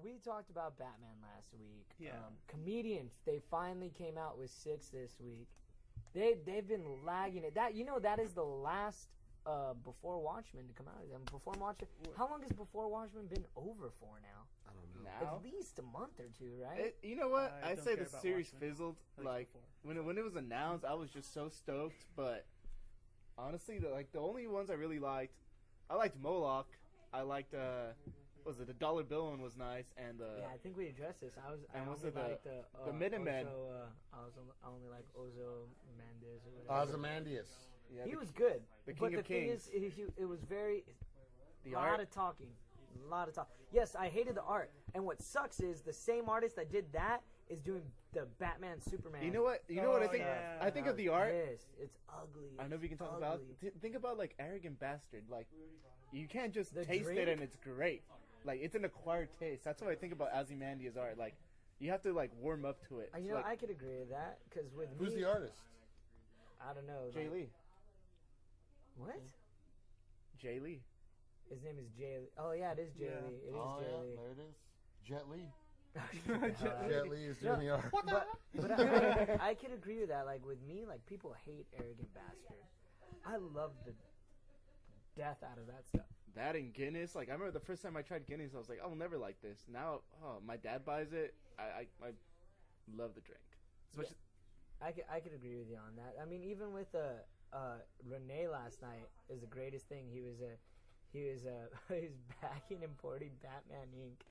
we talked about Batman last week. Yeah. Comedians, they finally came out with 6 this week. They've been lagging it. That is the last Before Watchmen to come out. Before Watchmen. How long has Before Watchmen been over for now? I don't know. Now? At least a month or two, right? You know what? I I'd don't say care the about series Watchmen. fizzled. Like When it was announced, I was just so stoked. But honestly, the only ones I really liked, I liked Moloch. I liked was it the Dollar Bill one was nice, and Yeah, I think we addressed this. I was only it the liked Minutemen? I only like Ozymandias or whatever. Ozymandias. yeah, He was good, the King but the of thing Kings. is, it was very The lot art. of talking, a lot of talk. Yes, I hated the art, and what sucks is the same artist that did that is doing the Batman Superman. You know what? You know what I think? yeah. I think of the art. It's ugly. I don't know if you can It's talk about. ugly. Think about like Arrogant Bastard. Like, you can't just The taste drink? it and it's great. Like, it's an acquired taste. That's what I think about Ozymandias art. Like, you have to like warm up to it. You know, I could agree with that because with Who's me, the artist? I don't know. Jay Lee. What? Jay Lee. His name is Jay. Oh yeah, it is Jay Yeah. Lee. It is Oh, Jay yeah, Lee. there it is. Jet Li. Uh, Jet Li is doing the art. But I could agree with that. Like with me, like people hate Arrogant Bastard. I love the death out of that stuff. That and Guinness. Like, I remember the first time I tried Guinness, I was like, I will never like this. Now, my dad buys it. I love the drink. Especially, I could agree with you on that. I mean, even with Renee last night is the greatest thing. He was backing importing Batman ink,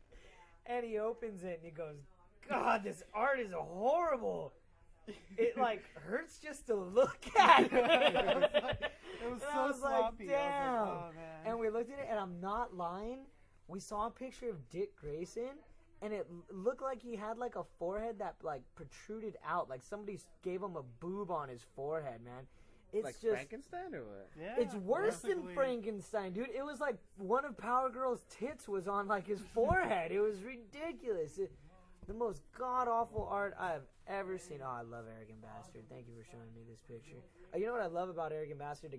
and he opens it and he goes, "God, this art is horrible. It like hurts just to look at." It was And so I was sloppy. like, I was damn. like, oh, man. And we looked at it, and I'm not lying. We saw a picture of Dick Grayson, and it looked like he had like a forehead that like protruded out, like somebody gave him a boob on his forehead, man. It's like just Frankenstein or what? Yeah, it's worse than basically. Frankenstein, dude. It was like one of Power Girl's tits was on like his forehead. It was ridiculous. The most god awful art I've ever seen. Oh, I love Arrogant Bastard. Thank you for showing me this picture. You know what I love about Arrogant Bastard?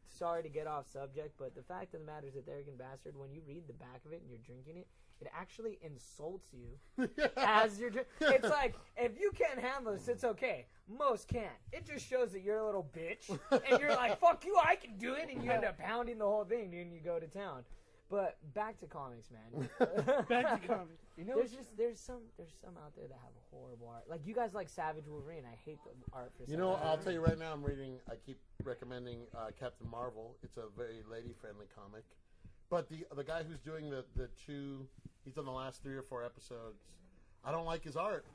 Sorry to get off subject, but the fact of the matter is that Arrogant Bastard, when you read the back of it and you're drinking it, it actually insults you as you're drinking. It's like, if you can't handle this, it's okay. Most can't. It just shows that you're a little bitch, and you're like, fuck you, I can do it, and you end up pounding the whole thing, and you go to town. But back to comics, man. Back to comics. You know, There's some out there that have horrible art. Like you guys like Savage Wolverine. I hate the art for. You know, Savage I'll tell you right now, I keep recommending Captain Marvel. It's a very lady-friendly comic. But the guy who's doing the two, he's done the last 3 or 4 episodes. I don't like his art.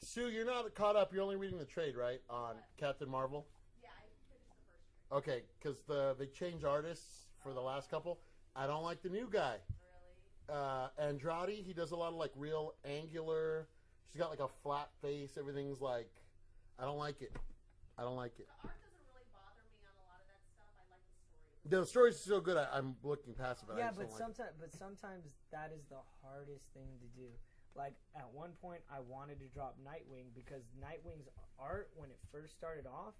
Sue, you're not caught up. You're only reading the trade, right, on Captain Marvel? Yeah, I finished the first trade. Okay, because they change artists for the last couple. I don't like the new guy. Really? Andrade, he does a lot of like real angular. She's got like a flat face. Everything's like, I don't like it. I don't like it. The art doesn't really bother me on a lot of that stuff. I like the story. The story's so good. I'm looking past it, but I Yeah, just but don't like it. sometimes that is the hardest thing to do. Like at one point, I wanted to drop Nightwing because Nightwing's art when it first started off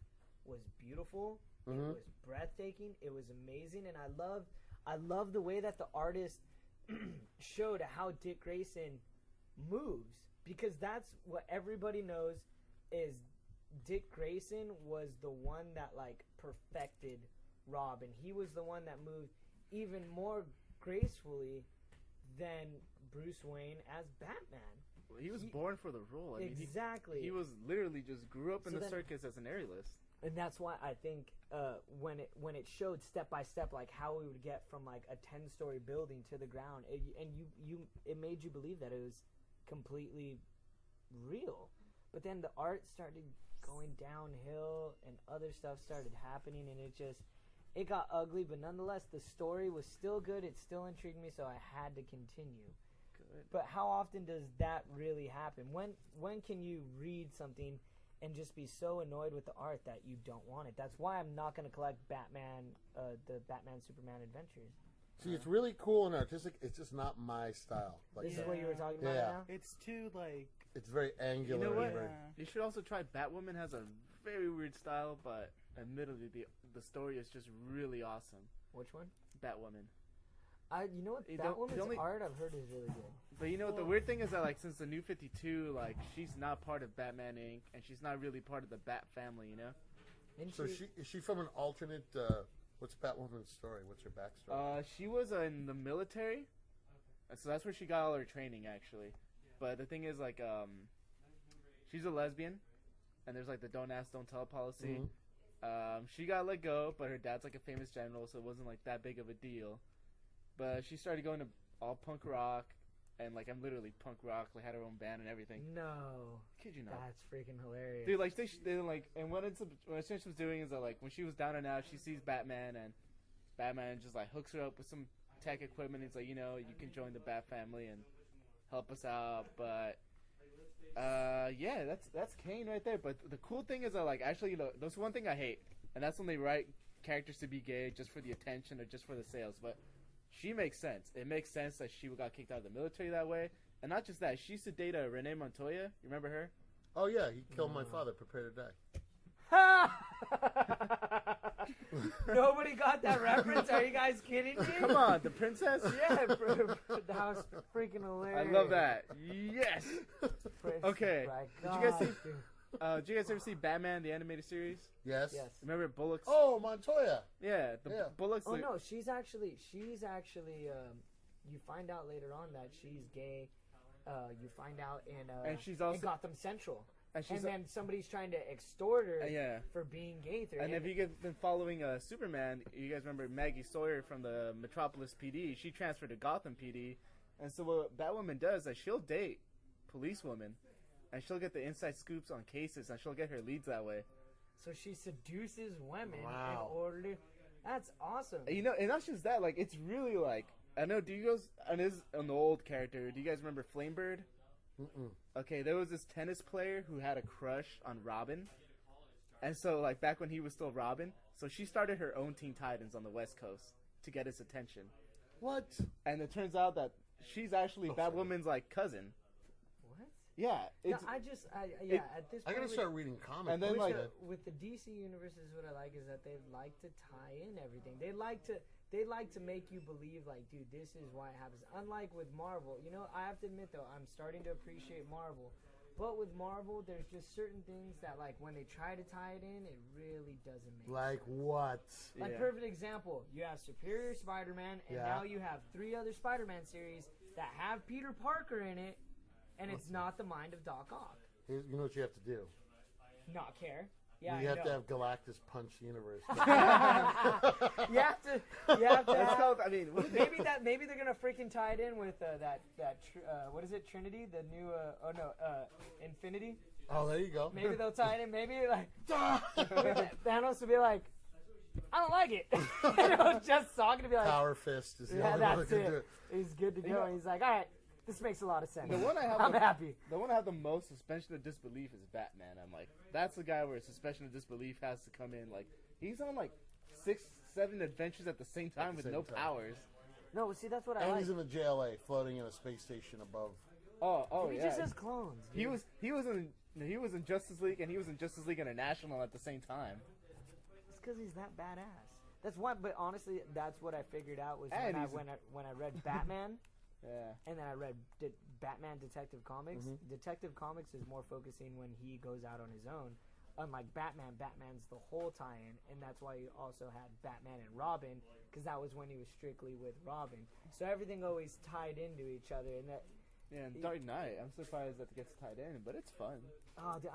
was beautiful. It was breathtaking. It was amazing, and I love the way that the artist showed how Dick Grayson moves, because that's what everybody knows is Dick Grayson was the one that like perfected Robin. He was the one that moved even more gracefully than Bruce Wayne as Batman. Well, he was born for the role. I mean, exactly. he was literally just grew up in So the then- circus as an aerialist. And that's why I think when it showed step by step like how we would get from like a 10-story building to the ground, it made you believe that it was completely real. But then the art started going downhill and other stuff started happening, and it got ugly. But nonetheless, the story was still good. It still intrigued me, so I had to continue. Good. But how often does that really happen? When can you read something and just be so annoyed with the art that you don't want it? That's why I'm not going to collect Batman, the Batman Superman Adventures. See, it's really cool and artistic. It's just not my style. Like This is what you were talking about Yeah. now? It's too, like... It's very angular. You know what? and very- You should also try Batwoman. Has a very weird style, but admittedly, the story is just really awesome. Which one? Batwoman. You know what? You That don't- woman's the only- art I've heard is really good. But you know what? The weird thing is that like since the New 52, like she's not part of Batman Inc. and she's not really part of the Bat family. You know. And So is she from an alternate? What's Batwoman's story? What's her backstory? She was in the military, so that's where she got all her training actually. But the thing is, like, she's a lesbian, and there's like the don't ask, don't tell policy. She got let go, but her dad's like a famous general, so it wasn't like that big of a deal. But she started going to all punk rock, and like I'm literally punk rock, like had her own band and everything. No, Kid you not. that's freaking hilarious. Dude, like they like, and what it essentially was doing is that like when she was down and out, she sees Batman, and Batman just like hooks her up with some tech equipment. He's like, you know, you can join the Bat family and help us out. But yeah, that's Kane right there. But the cool thing is that like actually, you know, that's one thing I hate, and that's when they write characters to be gay just for the attention or just for the sales. But she makes sense. It makes sense that she got kicked out of the military that way. And not just that, she used to date Renee Montoya. You remember her? Oh yeah, he killed my father. Prepare to die. Nobody got that reference? Are you guys kidding me? Come on, the princess? Yeah, bro, that was freaking hilarious. I love that. Yes. Okay. My Did you guys God, see- dude. Did you guys ever see Batman, the animated series? Yes. Yes. Remember Bullock's? Oh, Montoya. Yeah, Yeah. Bullock's. Oh no, she's actually. You find out later on that she's gay. You find out And she's in also- Gotham Central, and she's, and then somebody's trying to extort her yeah. for being gay through. And if you guys been following Superman, you guys remember Maggie Sawyer from the Metropolis PD. She transferred to Gotham PD, and so what Batwoman does is she'll date policewomen, and she'll get the inside scoops on cases, and she'll get her leads that way. so she seduces women Wow. in order to. That's awesome. And, you know, and not just that, like it's really like I know. Do you guys? And this is an old character. Do you guys remember Flamebird? Mm-mm. Okay, there was this tennis player who had a crush on Robin, and so like back when he was still Robin, so she started her own Teen Titans on the West Coast to get his attention. What? And it turns out that she's actually Batwoman's like cousin. What? Yeah, No, it's at this I point. gotta start reading comics. And then, with, like- with the DC universes, what I like is that they like to tie in everything. They like to make you believe, like, dude, this is why it happens. Unlike with Marvel, you know, I have to admit though, I'm starting to appreciate Marvel. But with Marvel, there's just certain things that, like, when they try to tie it in, it really doesn't make Like sense. what? Like, Yeah. perfect example, you have Superior Spider-Man, and Yeah. now you have 3 other Spider-Man series that have Peter Parker in it, and it's not the mind of Doc Ock. Here's, you know what you have to do? Not care. Yeah, you I have know. to have Galactus punch the universe. You have to that's have, called. I mean, what- maybe they're gonna freaking tie it in with what is it, Trinity, the new Infinity. Oh, there you go. Maybe they'll tie it in. Maybe like Thanos will be like, I don't like it. You know, just talking to be like, Power fist is the yeah, only one that that's can do it. it. He's good to go. You know- And he's like, all right, this makes a lot of sense. The one I have I'm the- happy. The one I have the most suspension of disbelief is Batman. I'm like, that's the guy where suspension of disbelief has to come in. Like, he's on like 6, 7 adventures at the same time with same no time. powers. No, see, that's what I And like. he's in the JLA, floating in a space station above. Oh He yeah. just has clones. He dude. was in Justice League and he was in Justice League International at the same time. It's because he's that badass. That's why. But honestly, that's what I figured out was And when I read Batman. Yeah. And then I read Batman Detective Comics. Mhm. Detective Comics is more focusing when he goes out on his own. Unlike Batman, Batman's the whole tie-in, and that's why you also had Batman and Robin, because that was when he was strictly with Robin. So everything always tied into each other, and that. Yeah, and Dark Knight. I'm surprised that it gets tied in, but it's fun. Oh, dude,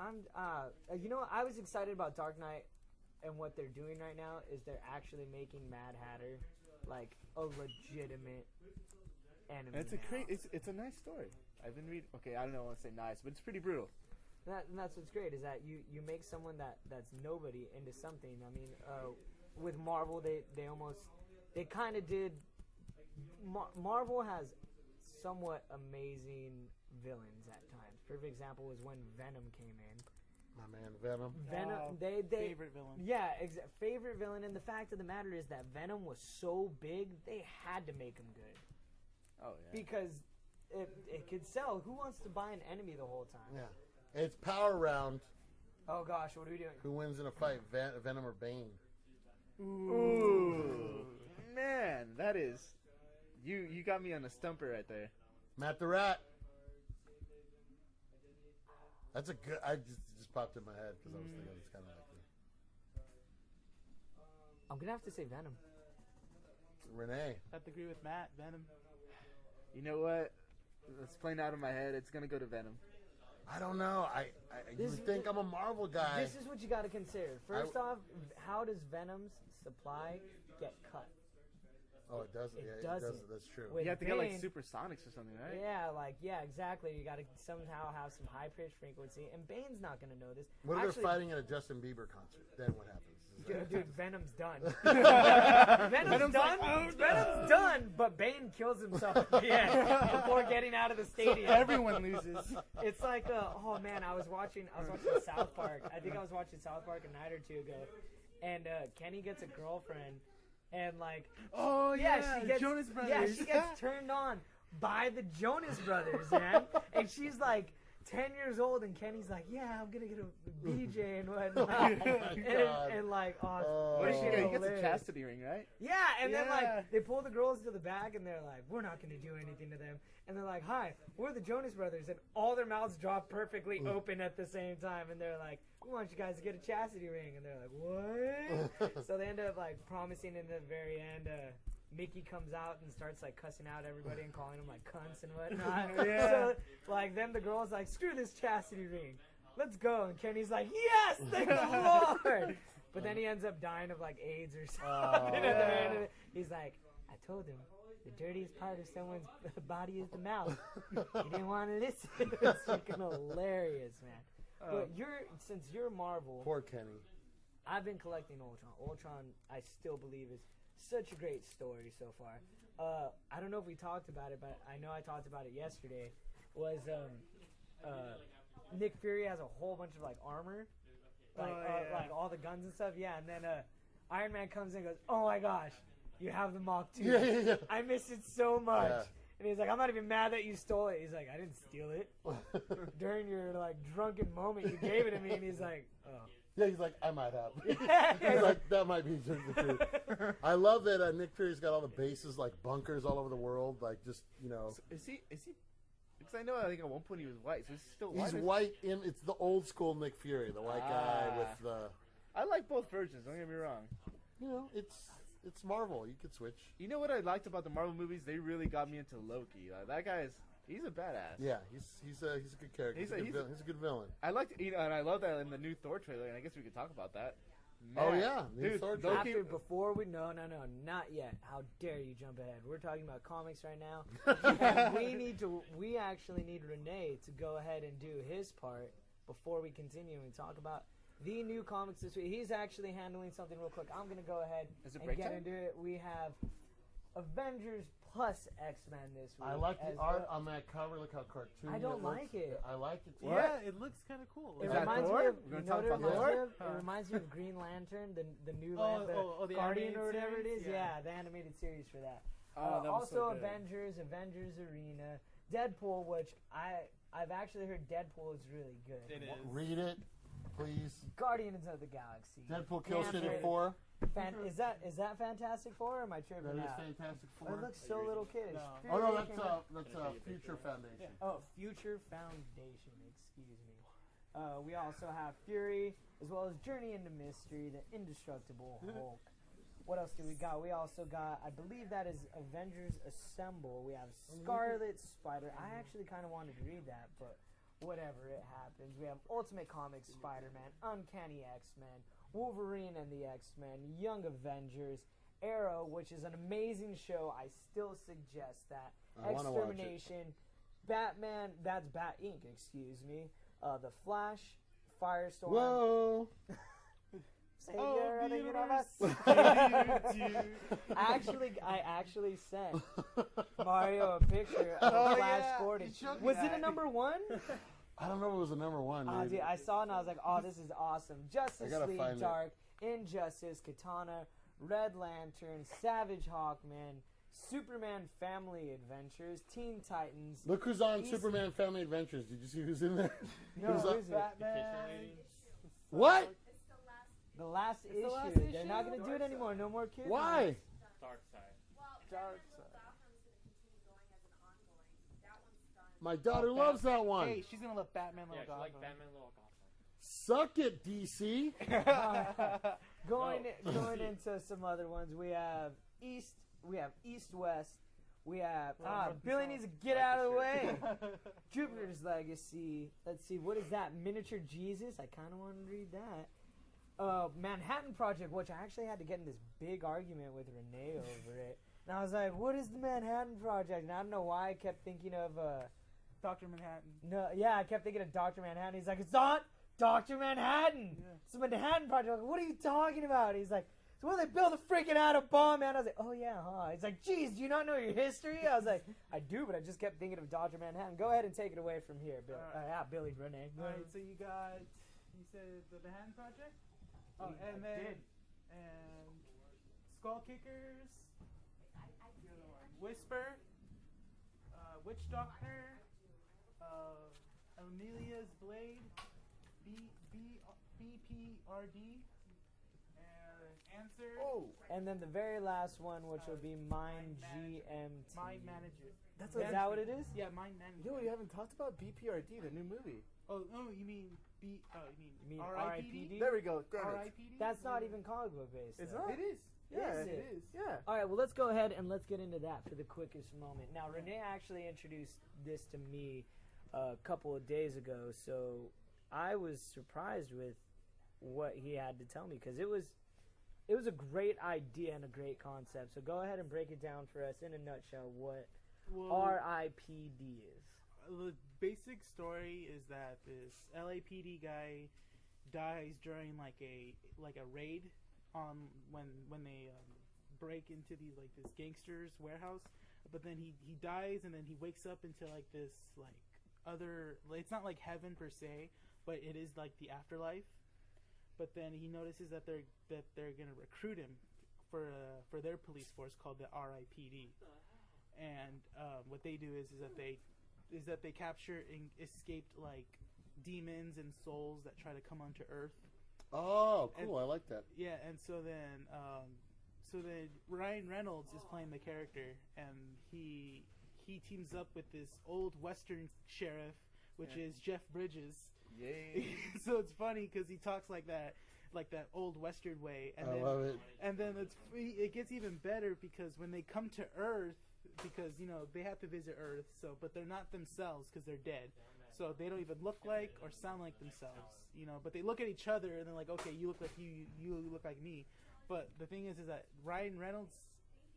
you know what? I was excited about Dark Knight, and what they're doing right now is they're actually making Mad Hatter like a legitimate enemy. And it's a now. it's a nice story. I've been reading. Okay, I don't know. I want to say nice, but it's pretty brutal. And that's what's great is that you make someone that's nobody into something. I mean, with Marvel, they kind of did. Marvel has somewhat amazing villains at times. Perfect example was when Venom came in. My man, Venom. Venom, they favorite villain. yeah, favorite villain. And the fact of the matter is that Venom was so big, they had to make him good Oh yeah. because it could sell. Who wants to buy an enemy the whole time? Yeah. It's power round. Oh gosh, what are we doing? Who wins in a fight, Venom or Bane? Ooh, man, that is You got me on a stumper right there. Matt the Rat. That's a good. I just popped in my head because I was thinking it's kind of like I'm gonna have to say Venom. Renee. I have to agree with Matt. Venom. You know what? It's playing out of my head. It's gonna go to Venom. I don't know. You would think I'm a Marvel guy. This is what you got to consider. First off, how does Venom's supply get cut? Oh, it doesn't. It Yeah, doesn't. it doesn't. That's true. With You have to get like Bane- supersonics or something, right? Yeah, exactly. You got to somehow have some high pitch frequency, and Bane's not gonna know this. What if Actually, they're fighting at a Justin Bieber concert? Then what happens? Dude, Venom's done. Venom's done. like, Venom's done. But Bane kills himself at the end before getting out of the stadium. Everyone loses. It's like, oh man, I was watching South Park. I think I was watching South Park a night or two ago, and Kenny gets a girlfriend, and like, Oh yeah, she gets Jonas Brothers. Yeah, she gets turned on by the Jonas Brothers, man, and she's like 10 years old, and Kenny's like, yeah, I'm gonna get a BJ and whatnot, God. and like, What it's does she freaking get? He gets a hilarious. chastity ring, right? Yeah, and then Yeah. like they pull the girls to the back, and they're like, "We're not gonna do anything to them." And they're like, "Hi, we're the Jonas Brothers," and all their mouths drop perfectly open at the same time, and they're like, "We want you guys to get a chastity ring," and they're like, "What?" So they end up like promising in the very end. Mickey comes out and starts like cussing out everybody and calling them like cunts and whatnot. Yeah. So like then the girl's like, "Screw this chastity ring, let's go." And Kenny's like, "Yes, thank the Lord." But then he ends up dying of like AIDS or something. At the end of it. He's like, "I told him the dirtiest part of someone's body is the mouth." He didn't want to listen. It's freaking hilarious, man. But since you're Marvel, Poor Kenny. I've been collecting Ultron. Ultron, I still believe, is such a great story so far. I don't know if we talked about it, but I know I talked about it yesterday. Was Nick Fury has a whole bunch of like armor, like like all the guns and stuff. Yeah, and then Iron Man comes in and goes, "Oh my gosh, you have the Mach 2. Yeah. I miss it so much." Yeah. And he's like, "I'm not even mad that you stole it." He's like, "I didn't steal it. During your like drunken moment, you gave it to me." And he's like, "Oh." Yeah, he's like, I might have. Yeah. He's like, that might be the truth. I love that Nick Fury's got all the bases, like bunkers all over the world, like just, you know. So is he? Because I know I think at one point he was white. So is he still white? He's white in, it's the old school Nick Fury, the white guy with the, I like both versions. Don't get me wrong. you know, it's Marvel. You could switch. You know what I liked about the Marvel movies? They really got me into Loki. That guy he's a badass. Yeah, he's a good character. He's a good villain. I liked, and I love that in the new Thor trailer. And I guess we could talk about that. Oh, Man, yeah, new dude, Thor trailer. Loki. Before we no, not yet. How dare you jump ahead? We're talking about comics right now. And we actually need Renee to go ahead and do his part before we continue and talk about the new comics this week. He's actually handling something real quick. I'm gonna go ahead Is it and break get time? into it. We have Avengers plus X-Men this week. I like as the art well. on that cover. Look how cartoony I don't it looks. like it. I like it too. Yeah, it looks kind of cool. It Is that reminds Thor? me of, We're you gonna know talk what it about reminds me Thor? of? It reminds me of Green Lantern, the new the Guardian animated or whatever it is. series? Yeah, the animated series for that. Oh, that was Also so good. Avengers Arena, Deadpool, which I've actually heard Deadpool is really good. It is. Read it, please. Guardians of the Galaxy. Deadpool Kill Damn City right. 4. Is that Fantastic Four or am I tripping That is out? Fantastic Oh, 4. it looks so little kiddish. No. Oh no, Fury came out- that's Future Foundation. Oh, Future Foundation, excuse me. We also have Fury, as well as Journey into Mystery, the Indestructible Hulk. What else do we got? We also got, I believe that is Avengers Assemble. We have Scarlet Spider. I actually kind of wanted to read that, but whatever, it happens. We have Ultimate Comics Spider-Man, Uncanny X-Men, Wolverine and the X-Men, Young Avengers, Arrow, which is an amazing show. I still suggest that. I wanna watch it. Extermination, Batman, that's Bat Inc., excuse me. The Flash, Firestorm, Whoa! Savior of the Universe. I actually sent Mario a picture of Oh, Flash yeah. Gordon. You showed me Was it that. a number one? I don't know if it was a number one, dude. Dude, I saw it and I was like, oh, this is awesome. Justice gotta League find it. Dark, Injustice, Katana, Red Lantern, Savage Hawkman, Superman Family Adventures, Teen Titans. Look who's on He's- Superman Family Adventures. Did you see who's in there? No, Who's who on- is it? Batman. What? It's the last. The last It's issue. the last They're not going to do it anymore. No more kids. Why? Dark side. Well, Dark Batman side. Gotham's gonna My daughter Oh, loves that one. Hey, she's gonna love Batman Yeah, Little she like Gotham. Batman Little Gotham. Suck it, DC. Going into some other ones, we have East West. We have Billy needs to get out of the way. Jupiter's Legacy. Let's see, what is that? Miniature Jesus. I kind of want to read that. Manhattan Project, which I actually had to get in this big argument with Renee over it. And I was like, "What is the Manhattan Project?" And I don't know why I kept thinking of Dr. Manhattan. No, yeah, I kept thinking of Dr. Manhattan. He's like, "It's not Dr. Manhattan. Yeah. It's the Manhattan Project." I'm like, "What are you talking about?" He's like, "So when they build a freaking atom bomb, man." I was like, "Oh yeah, huh?" He's like, "Geez, do you not know your history?" I was like, "I do, but I just kept thinking of Dr. Manhattan." Go ahead and take it away from here, Bill. Billy, Renee. All right, so you said the Manhattan Project? Oh, and then and Skull Kickers, Whisper, Witch Doctor, Amelia's Blade, BPRD, and Answer. Oh, And then the very last one, which will be Mind GMT. Mind Manager. Is that what it is? Yeah, Mind Manager. Yo, you haven't talked about BPRD, the new movie. Oh, no, you mean You mean RIPD? There we go. Got it. RIPD? That's not even comic book based. It's though. not? It is. Yeah, Is It it? is. Yeah. All right, well, let's go ahead and let's get into that for the quickest moment. Now, Renee actually introduced this to me a couple of days ago, so I was surprised with what he had to tell me because it was a great idea and a great concept. So go ahead and break it down for us in a nutshell what Well, RIPD is. the basic story is that this LAPD guy dies during like a raid on when they break into this gangster's warehouse, but then he dies and then he wakes up into like this like other, it's not like heaven per se, but it is like the afterlife. But then he notices that they're gonna recruit him for their police force called the RIPD, and what they do is that they capture escaped like demons and souls that try to come onto Earth. oh, cool. And- I like that. Yeah, and so then Ryan Reynolds is playing the character, and he teams up with this old Western sheriff, which is Jeff Bridges. Yay. So it's funny because he talks like that old Western way, and I then love it. and then it gets even better because when they come to Earth, because they have to visit Earth, but they're not themselves because they're dead, so they don't even look like or sound like themselves, but they look at each other and they're like, okay, you look like you look like me. But the thing is that Ryan Reynolds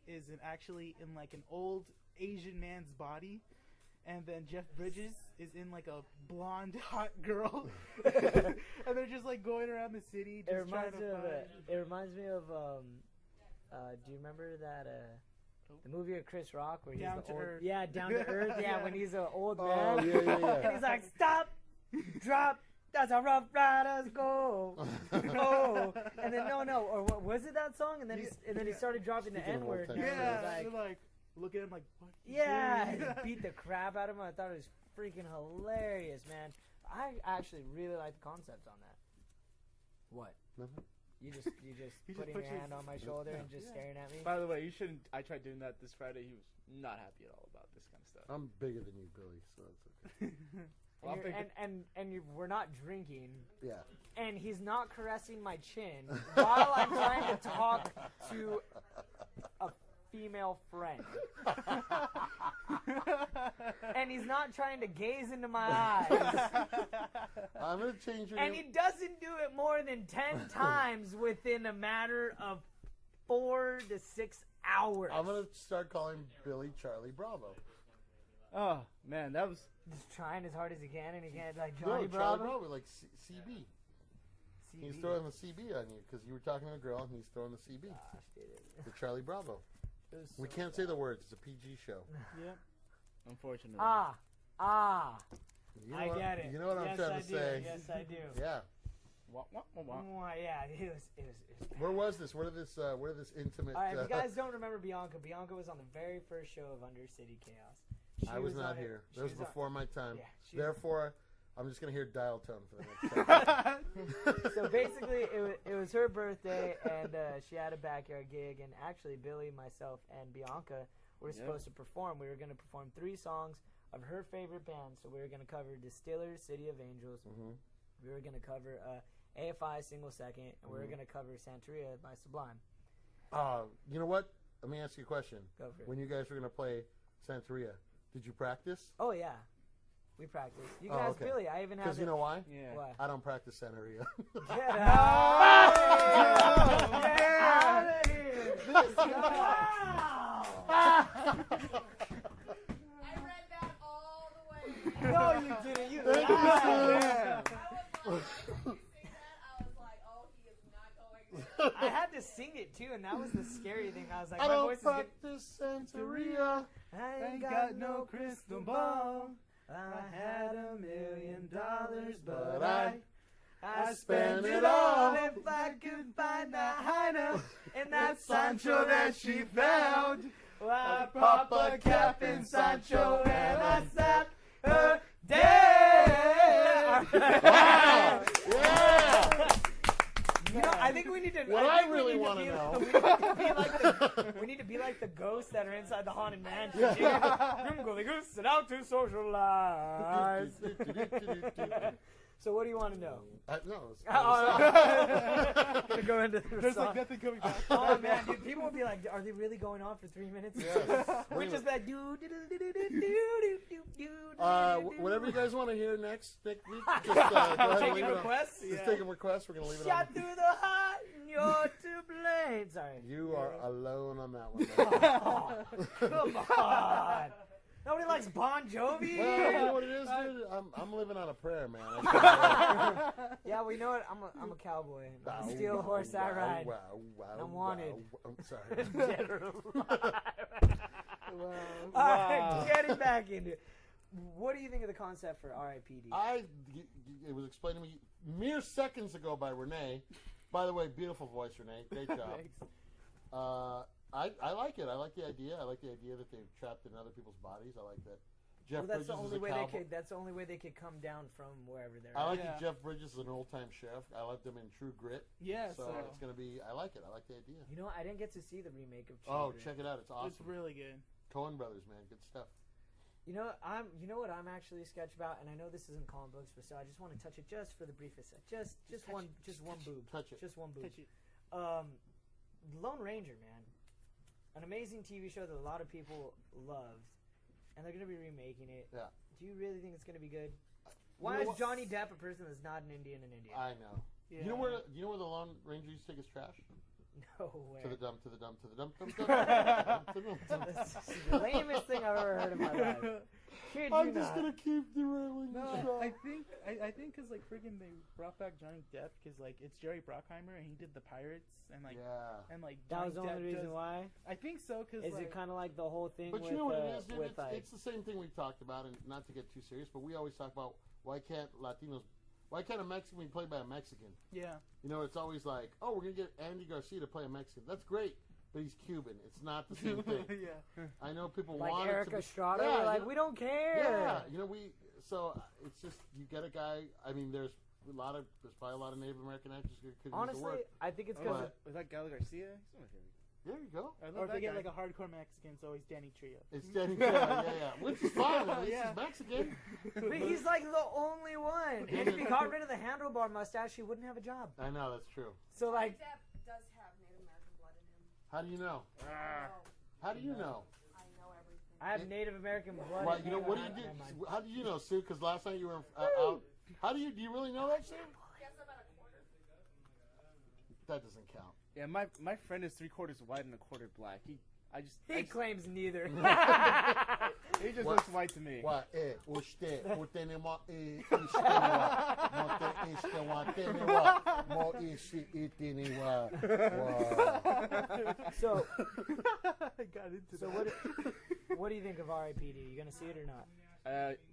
is actually in like an old Asian man's body, and then Jeff Bridges is in like a blonde hot girl, and they're just like going around the city just trying to find. It reminds me of do you remember that the movie of Chris Rock where he's Down the to old, Earth. yeah, Down to Earth, yeah, Yeah. when he's an old man, Oh, yeah. and he's like, "Stop, drop, that's how rough riders go." Oh, and then no, or what was it that song? And then he started dropping the Speaking of N word. old And times. it was Yeah, like, they're like look at him like, what? you yeah, doing? and beat the crap out of him. I thought it was freaking hilarious, man. I actually really like the concept on that. What? Nothing. You just He just putting puts your his- hand on my shoulder and just Yeah. staring at me. By the way, you shouldn't. I tried doing that this Friday. He was not happy at all about this kind of stuff. I'm bigger than you, Billy, so that's okay. Well, And, we're not drinking, Yeah. and he's not caressing my chin while I'm trying to talk to a female friend. And he's not trying to gaze into my eyes. I'm going to change your And name. he doesn't do it more than 10 times within a matter of 4 to 6 hours. I'm going to start calling Billy Charlie Bravo. Oh man, that was. Just trying as hard as he can, and he can't, like, No, Johnny Charlie Bravo. Bravo, like CB. He's CB. throwing the CB on you because you were talking to a girl and he's throwing the CB. Gosh, dude. The Charlie Bravo. It was We so can't say the words. It's a PG show. Yep. Unfortunately. Ah. You know I what, get it. You know what I'm yes, trying I to do. say? Yes, I do. Yeah. Wah, wah, wah, wah. Mwah, yeah, it was Where was this? Where did this intimate? All right, if you guys don't remember Bianca was on the very first show of Undercity Chaos. I was not here. That was before my time. Yeah, she- Therefore, I'm just gonna hear dial tone for the next time. So basically, it was her birthday, and she had a backyard gig, and actually, Billy, myself, and Bianca were supposed to perform. We were going to perform 3 songs of her favorite bands. So we were going to cover Distillers, City of Angels. Mm-hmm. We were going to cover AFI, Single Second. And we were going to cover Santeria by Sublime. You know what? Let me ask you a question. Go for it. When you guys were going to play Santeria, did you practice? Oh, yeah. We practiced. You guys, okay. really? I even have Because you know why? Yeah. Why? I don't practice Santeria. Get out of here! I read that all the way. No, you didn't. You Thank you, lied. sir. I was like, when you say that, I was like, oh, he is not going there. I had to sing it too, and that was the scary thing. I was like, I my don't voice is getting. practice Santeria. I ain't got no crystal ball. I had $1 million, but I spent it all. If I could find that Heiner and that Sancho that she found, well, I pop a cap in Sancho and I slap her down. Wow! Yeah! You know, I think we need to. What I really wanna know. We need to be like the ghosts that are inside the haunted mansion. I'm going to sit out to socialize. So what do you want to know? No. To go into the There's song. like nothing coming back. Oh man, dude, people will be like, "Are they really going on for 3 minutes?" Yes. We're just like, do. Whatever you guys want to hear next week, just go ahead and Taking leave it on. requests? Just taking requests. We're going to leave it on. Shot through the heart, and you're to blame. Sorry. You are alone on that one. Come on. Nobody likes Bon Jovi. Well, you know what it is, dude? I'm living on a prayer, man. Yeah, we know it. I'm a cowboy. I'm a steel horse I ride. I'm wanted. I'm sorry. Dead or alive. All right, getting back into it. What do you think of the concept for RIPD? It was explained to me mere seconds ago by Renee. By the way, beautiful voice, Renee. Great job. I like it. I like the idea. I like the idea that they've trapped in other people's bodies. I like that. Jeff Well, that's Bridges the only is a way cowboy. that's the only way they could come down from wherever they're I at. like that Jeff Bridges is an old-time chef. I loved him in True Grit. Yeah, So it's going to be, I like it. I like the idea. You know, I didn't get to see the remake of Oh, Children. check it out. It's awesome. It's really good. Coen Brothers, man. Good stuff. You know, you know what I'm actually sketched about, and I know this isn't comic books, but still, I just want to touch it just for the briefest sec. Just one boob. Touch it. Just one boob. Touch it. Lone Ranger, man. An amazing TV show that a lot of people loved, and they're going to be remaking it. Yeah. Do you really think it's going to be good? You Why know is what? Johnny Depp a person that's not an Indian in India? I know. Yeah. You know where the Lone Ranger used to take his trash? No way. To the dump, to the dump, to the dump, dump, dump. That's the lamest thing I've ever heard in my life. Kid, I'm you just not. gonna keep derailing the show. I think because like friggin' they brought back Johnny Depp because like it's Jerry Bruckheimer and he did the Pirates and like Yeah. and like That was the Johnny only Depp reason does- why? I think so because Is it kind of like the whole thing But with, you know what it is, dude? with like... It's the same thing we've talked about, and not to get too serious, but we always talk about why can't a Mexican be played by a Mexican? yeah. You know, it's always like, oh, we're gonna get Andy Garcia to play a Mexican. That's great, but he's Cuban. It's not the same thing. Yeah. I know people like want Eric it to be, Estrada, Yeah, we're you like, know- we don't care. Yeah, you know, so it's just you get a guy. I mean, there's probably a lot of Native American actors who could use the Honestly, work. I think it's Oh, because... what? Was that Gal Garcia? He's one of his. There you go. I love Or if that they get guy. like a hardcore Mexican, it's always Danny Trio. It's Danny Trejo, yeah, which is fine. At least Yeah. he's Mexican. But he's like the only one. And if he got rid of the handlebar mustache, he wouldn't have a job. I know that's true. So like, Depp does have Native American blood in him. How do you know? I know. How do you know? I know everything. I have Native American blood. Well, in you know me, what do but you never mind. do? How do you know, Sue? Because last night you were out. How do you really know that, Sue? Guess about a quarter. That doesn't count. Yeah, my friend is 3/4 white and 1/4 black. He claims neither. He just What? looks white to me. What? Usted tenemos mo isi itiniwa. So, I got into so that. what do you think of RIPD? You gonna see it or not?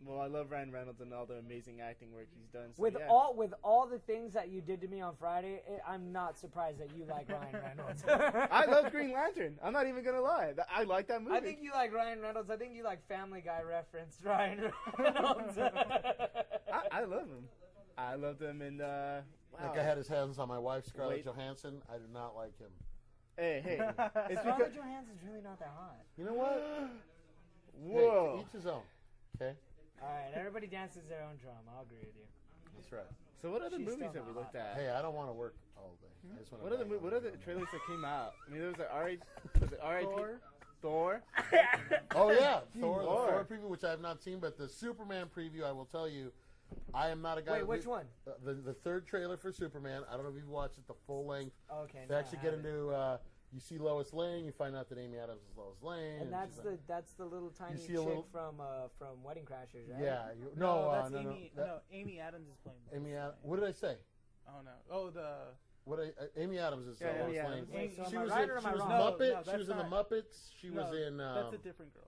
Well, I love Ryan Reynolds and all the amazing acting work he's done. So With yeah. all the things that you did to me on Friday, I'm not surprised that you like Ryan Reynolds. I love Green Lantern. I'm not even gonna lie. I like that movie. I think you like Ryan Reynolds. I think you like Family Guy referenced Ryan Reynolds. I love him. I loved him in. Wow. That guy had his hands on my wife, Scarlett Wait. Johansson. I do not like him. Hey, it's Scarlett because. Johansson's really not that hot. You know what? Whoa. Hey, to each his own. Okay, All right, everybody dances their own drum. I'll agree with you. that's right. So what other She's movies still have we not looked at? Hey, I don't want to work all day. I just want to. What are the trailers that came out? I mean, there was like R.I.P. Thor. Oh yeah, Thor, the Thor. Thor preview, which I have not seen, but the Superman preview, I will tell you, I am not a guy. Wait, which one? The third trailer for Superman. I don't know if you've watched it, the full length. Okay. They no, actually I get haven't. into. You see Lois Lane. You find out that Amy Adams is Lois Lane. And that's the little tiny see chick a little- from Wedding Crashers, right? Yeah. that's no, Amy. no. No, Amy Adams is playing. Amy What did I say? Oh no. Oh the. Amy Adams is Yeah, Lois Amy Lane. Adams. Wait, so She am I was right in, or am she I was wrong? Muppet. No, She was in the that's not- Muppets. She was in. That's a different girl.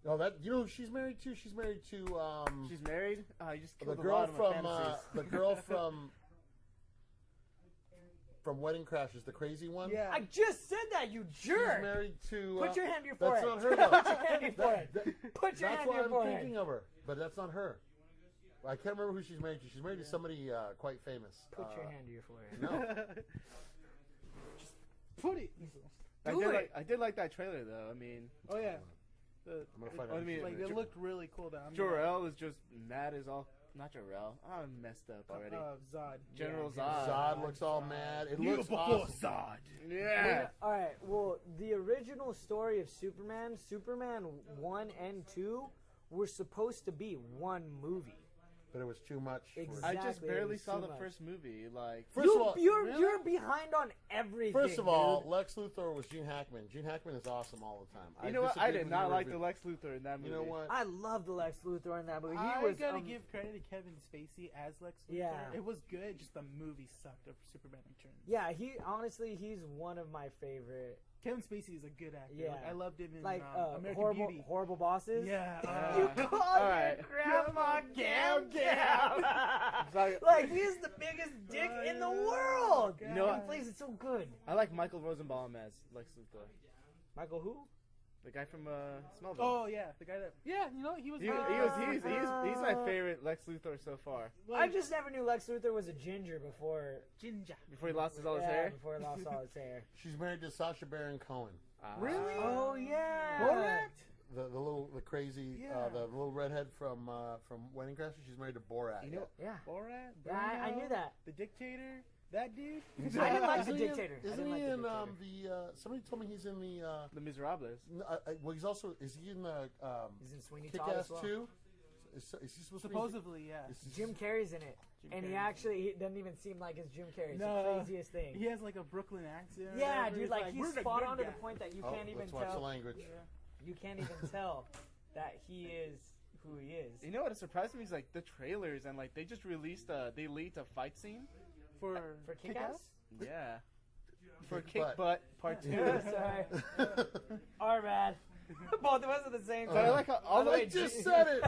Oh, that you know who she's married to? She's married to She's married. You just the killed a girl lot of my from fantasies. the girl from Wedding Crashers, the crazy one. Yeah. I just said that, you She's jerk! married to. Put your hand to your That's forehead. not her though. Put your hand to your forehead. Put your That's hand to why your I'm forehead. thinking of her, but that's not her. I can't remember who she's married to. She's married to somebody quite famous. Put your hand to your forehead. No. Put it. I did like that trailer though. I mean, Oh yeah. I'm gonna find I out. mean, Like it looked really cool. Though. Jor-El is just mad as all. Not Jor-El. I'm messed up already. Zod. General yeah, Zod. Zod looks all mad. It looks awesome. Zod. Yeah. All right. Well, the original story of Superman 1 and 2, were supposed to be one movie. But it was too much. Exactly. I just it barely was saw too the much. first movie. Like, First of all, You're behind on everything. First of all, dude. Lex Luthor was Gene Hackman. Gene Hackman is awesome all the time. you know what? I disagreed did with not your like the review. Lex Luthor in that movie. You know what? I love the Lex Luthor in that movie. He I was gotta give credit to Kevin Spacey as Lex Luthor. Yeah. It was good. Just the movie sucked of Superman Returns. Yeah, he's one of my favorite. Kevin Spacey is a good actor. Yeah. Like, I loved him in Like American Beauty. horrible bosses. Yeah. You call Alright. your grandma Gam Gam. Like- Like he's the biggest dick in the world. You know he what? plays it so good. I like Michael Rosenbaum as Lex Luthor. Michael who? The guy from Smallville. Oh yeah, the guy that. Yeah, you know he was. He's my favorite Lex Luthor so far. I just never knew Lex Luthor was a ginger before. Ginger. Before he lost all his Yeah, hair. before he lost all his hair. She's married to Sacha Baron Cohen. Really? Oh yeah. Borat? The crazy Yeah. the little redhead from Wedding Crashers. She's married to Borat. You know, yeah. Borat. Yeah, I knew Burnout, that. The Dictator. That dude. I didn't like the Isn't he in- Dictator. I Isn't didn't like he the in Dictator. somebody told me he's in the The Miserables. well he's also is he in the He's in Sweeney Todd Kick-Ass as well. 2? Is he supposed to be? Supposedly, yeah. Jim Carrey's in it, and he Carrey. actually he doesn't even seem like it's Jim Carrey. It's No. the craziest thing. He has like a Brooklyn accent. or Yeah, whatever. dude, It's like he's "We're the spot good on to guy." the point that you Oh, can't even let's watch the tell. language. You can't even tell that he is who he is. You know what? It surprised me is like the trailers and like they just released they leaked a fight scene. For Kick-Ass? Yeah. For Kick Kick Butt. Butt Part 2. Sorry, our bad. Both of us are the same. But I like how all the I just said it.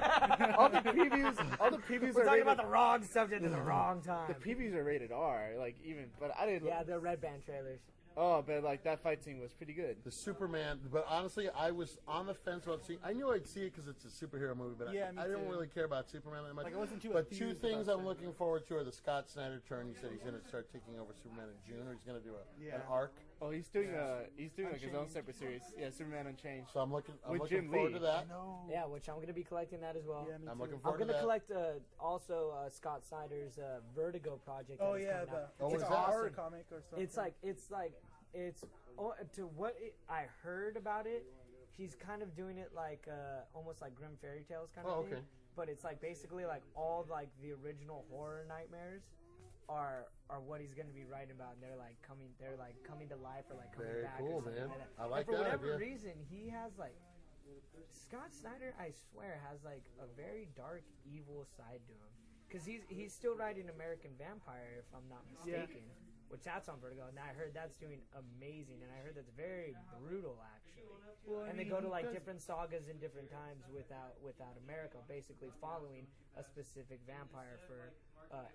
all the previews We're are talking rated, about the wrong subject at the wrong time. the previews are rated R. Like even, but I didn't. Yeah, the Red Band trailers. Oh, but like that fight scene was pretty good. The Superman, but honestly, I was on the fence about seeing. I knew I'd see it because it's a superhero movie, but Yeah, me I didn't too. really care about Superman that much. Like, I wasn't too But two enthused things about I'm looking forward to are the Scott Snyder turn. He said he's going to start taking over Superman in June, or he's going to do an Yeah. arc. Oh, he's doing like his own Unchanged. separate series. Yeah, Superman Unchanged. So I'm looking With Jim forward Lee. to that. No. Yeah, which I'm gonna be collecting that as well. Yeah, me I'm too. looking I'm forward to gonna that. collect also Scott Snyder's Vertigo project. Oh that is yeah, coming out. Oh, it's is like that? a horror awesome. comic or something. It's to what I heard about it. He's kind of doing it like almost like Grim Fairy Tales kind of Oh, thing. okay. But it's like basically like all like the original horror nightmares are what he's gonna be writing about, and they're like coming to life or like coming Very back cool, or something man. like that. I like and for that whatever idea. reason, he has like Scott Snyder, I swear, has like a very dark, evil side to him. Because he's still writing American Vampire, if I'm not mistaken, which that's on Vertigo, and I heard that's doing amazing, and I heard that's very brutal actually. Well, I And they mean, go to like that's- different sagas in different times without America, basically following a specific vampire for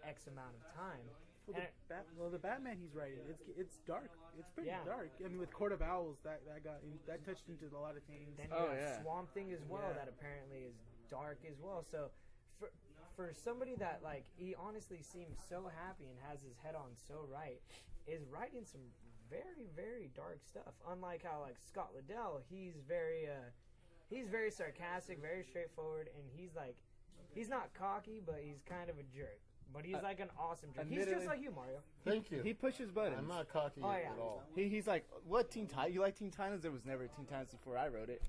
X amount of time. Well, And the Batman he's writing, it's dark. It's pretty Yeah. dark. I mean, with Court of Owls, that touched into a lot of things. then you Oh, have yeah. Swamp Thing as well, Yeah. that apparently is dark as well. So for somebody that like he honestly seems so happy and has his head on so right, is writing some very, very dark stuff. Unlike how like Scott Liddell, he's very He's very sarcastic, very straightforward, and he's not cocky, but he's kind of a jerk. But he's like an awesome jerk. He's just like you, Mario. Thank you. He pushes buttons. I'm not cocky at all. He's like, what Teen Titans? You like Teen Titans? There was never Teen Titans before I wrote it.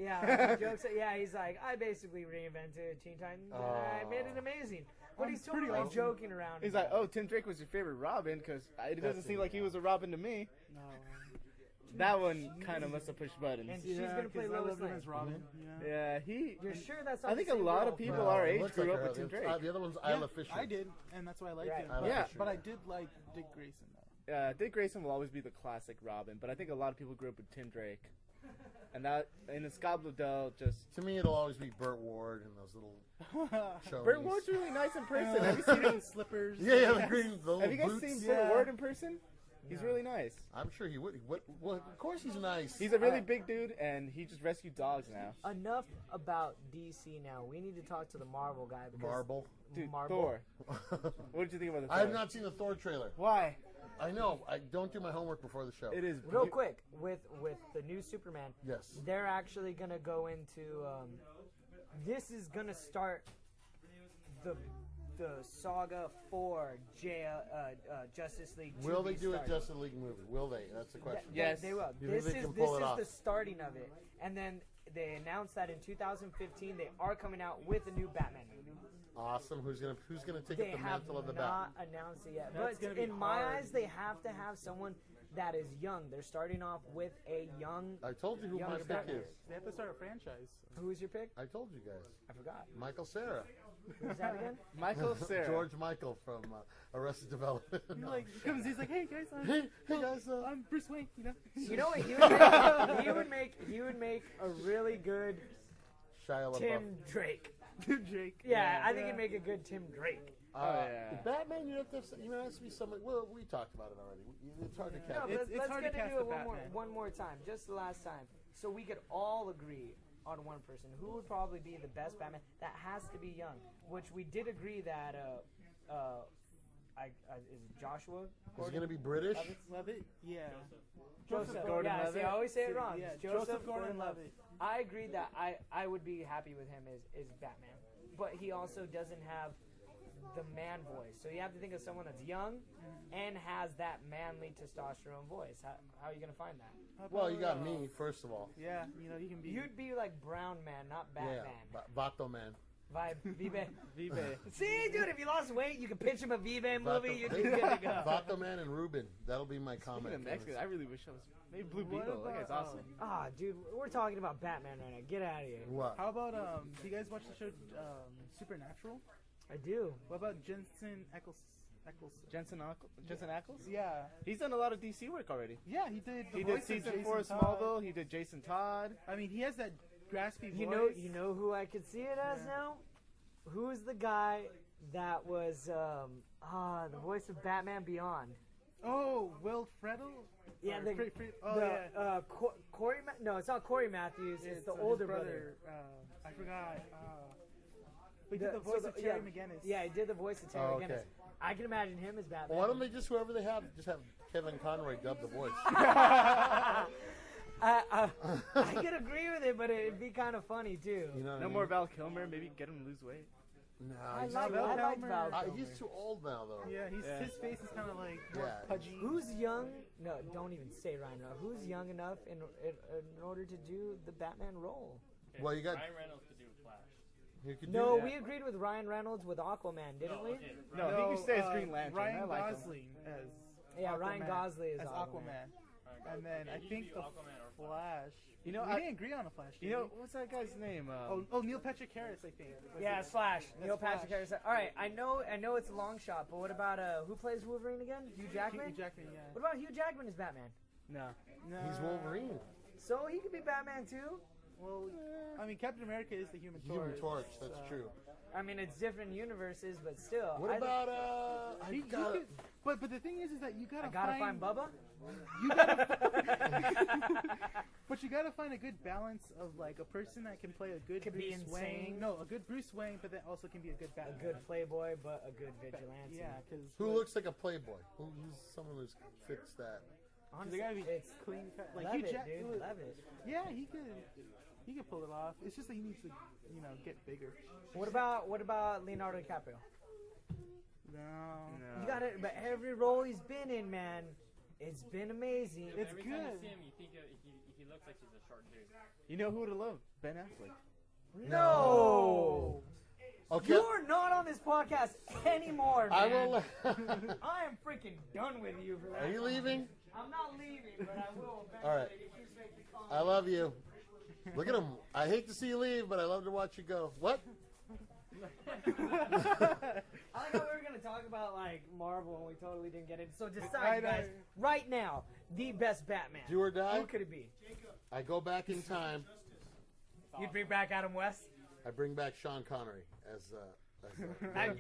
Yeah, he jokes. Yeah, he's like, I basically reinvented Teen Titans, and I made it amazing. But he's totally joking around. He's like, oh, Tim Drake was your favorite Robin, because it doesn't seem like he was a Robin to me. No. That one kind of must have pushed buttons. And she's gonna play Lois Lane. as Robin. Yeah, You're sure that's not I think the a same lot girl? of people our age looks grew like up her. with Tim Drake. The other one's Yeah, Isla Fisher. I did, and that's why I liked him. Isla Yeah. Fisher. But I did like Dick Grayson though. Dick Grayson will always be the classic Robin, but I think a lot of people grew up with Tim Drake. And that, and the Scott Bladel just... To me, it'll always be Burt Ward and those little shows. Burt Ward's really nice in person. Have you seen him? Slippers. Yeah, the green, the little Have you guys boots. seen Burt Ward in person? He's really nice. I'm sure he would. Well, of course he's nice. He's a really big dude, and he just rescued dogs now. Enough about DC now. We need to talk to the Marvel guy. Because Marble. Dude, Marvel. Thor. What did you think about the Thor? I have not seen the Thor trailer. Why? I know. I don't do my homework before the show. It is Real quick, with the new Superman, Yes. they're actually gonna go into. This is gonna start the saga for Justice League. Will they be do a started. Justice League movie? Will they? That's the question. Yes. They will. You think This they is can pull it off? the starting of it, and then they announced that in 2015 they are coming out with a new Batman movie. Awesome. Who's gonna take They up the have mantle of the not Bat? announced it yet, That's but gonna be in my hard. eyes, they have to have someone that is young. They're starting off with a young. I told you who my Younger pick Batman. is. They have to start a franchise. Who is your pick? I told you guys. I forgot. Michael Cera. Who's that again? Michael Cera. George Michael from Arrested Development. He's like, hey guys, hey guys. I'm Bruce Wayne. You know. You know what he would make? He would make a really good Shia LaBeouf. Tim Drake. Drake. Yeah, I think he'd make a good Tim Drake. yeah. Batman, you have to have to be somebody. Well, we talked about it already. It's hard to No, catch. but It's let's hard get to into cast it the Batman. one more time, just the last time, so we could all agree on one person. Who would probably be the best Batman? That has to be young. Which we did agree that. Is it Joshua? Is it going to be British? Love it. Yeah. Joseph Gordon-Levitt? See, I always say it wrong. Yeah, It's Joseph Gordon-Levitt. I agreed that I would be happy with him as Batman, but he also doesn't have the man voice. So you have to think of someone that's young and has that manly testosterone voice. How are you gonna find that? Well, you got me, first of all. Yeah, you know, you can be. You'd be like Brown Man, not Batman. Yeah, Vato Man. Vibe, Vive. Vive. See, dude, if you lost weight, you could pitch him a Vive movie. Vato- You'd be good to go. Vato Man and Ruben. That'll be my Speaking comment. of Mexican, I really wish I was... Maybe Blue Beetle. That guy's awesome. Ah, dude, we're talking about Batman right now. Get out of here. What? How about do you guys watch the show Supernatural? I do. What about Jensen Ackles? Jensen Ackles? Yeah, He's done a lot of DC work already. yeah, he did. The He voice did of season Jason 4 of Todd. Smallville. He did Jason Todd. I mean, he has that graspy You voice. know who I could see it as now? Who's the guy that was the voice of Batman Beyond? Oh, Will Friedle. Yeah, Or the, oh yeah. Corey. No, it's not Corey Matthews. It's the his older brother. I forgot. We did the so voice of Terry McGinnis. Yeah, he did the voice of Terry Oh, McGinnis. okay. I can imagine him as Batman. Well, why don't they just, whoever they have, just have Kevin Conroy dub the voice? I could agree with it, but it'd be kind of funny too. You know what I No mean? more Val Kilmer. Maybe get him to lose weight. No, I he's like too old. Val Kilmer. Kilmer. He's too old now, though. Yeah, Yeah. his face is kind of like more Yeah. pudgy. Who's young? No, don't even say Ryan Reynolds. Who's young enough in order to do the Batman role? Well, you got. Ryan Reynolds could do Flash. You could No, do we agreed with Ryan Reynolds with Aquaman, didn't we? No, he can stay as Green Lantern. Ryan I like him. Gosling as Yeah, Ryan Aquaman. Gosling is as Aquaman. And then I think the Aquaman or Flash. You know, we didn't agree on a Flash. Did You know, we? what's that guy's name? Oh, Neil Patrick Harris, I think. Yeah, Slash. Neil Flash. Patrick Harris. All right, I know it's a long shot, but what about who plays Wolverine again? Hugh Jackman. Hugh Jackman, yeah. What about Hugh Jackman as Batman? No. No. He's Wolverine. So he could be Batman too. Well, I mean, Captain America is the Human Torch. Human Torch, that's true. I mean, it's different universes, but still. What I about, He could, but the thing is that you gotta, I gotta find Bubba. You gotta, but you gotta find a good balance of like a person that can play a good Could be Bruce Wayne. insane. No, a good Bruce Wayne, but that also can be a good A Batman. good playboy, but a good vigilante. Yeah, because Who looks like a playboy? Who's someone who fits that? Honestly, they gotta be it's clean cut. Like Levitt, Hugh Jack, dude. Levitt. yeah, he could. He can pull it off. It's just that he needs to, get bigger. What about Leonardo DiCaprio? No. You got it, but every role he's been in, man, it's been amazing. It's Every good. time you see him, you think he looks like he's a short dude. You know who would have loved? Ben Affleck. No. Okay. You're not on this podcast anymore, man. I will. I am freaking done with you for that. Are you leaving? I'm not leaving, but I will eventually. All right. if you make me call I love you. Look at him. I hate to see you leave, but I love to watch you go. What? I thought we were gonna talk about like Marvel, and we totally didn't get it. So decide, guys, right now, the best Batman. Do or die? Who could it be? I go back in time. You'd bring back Adam West, I bring back Sean Connery as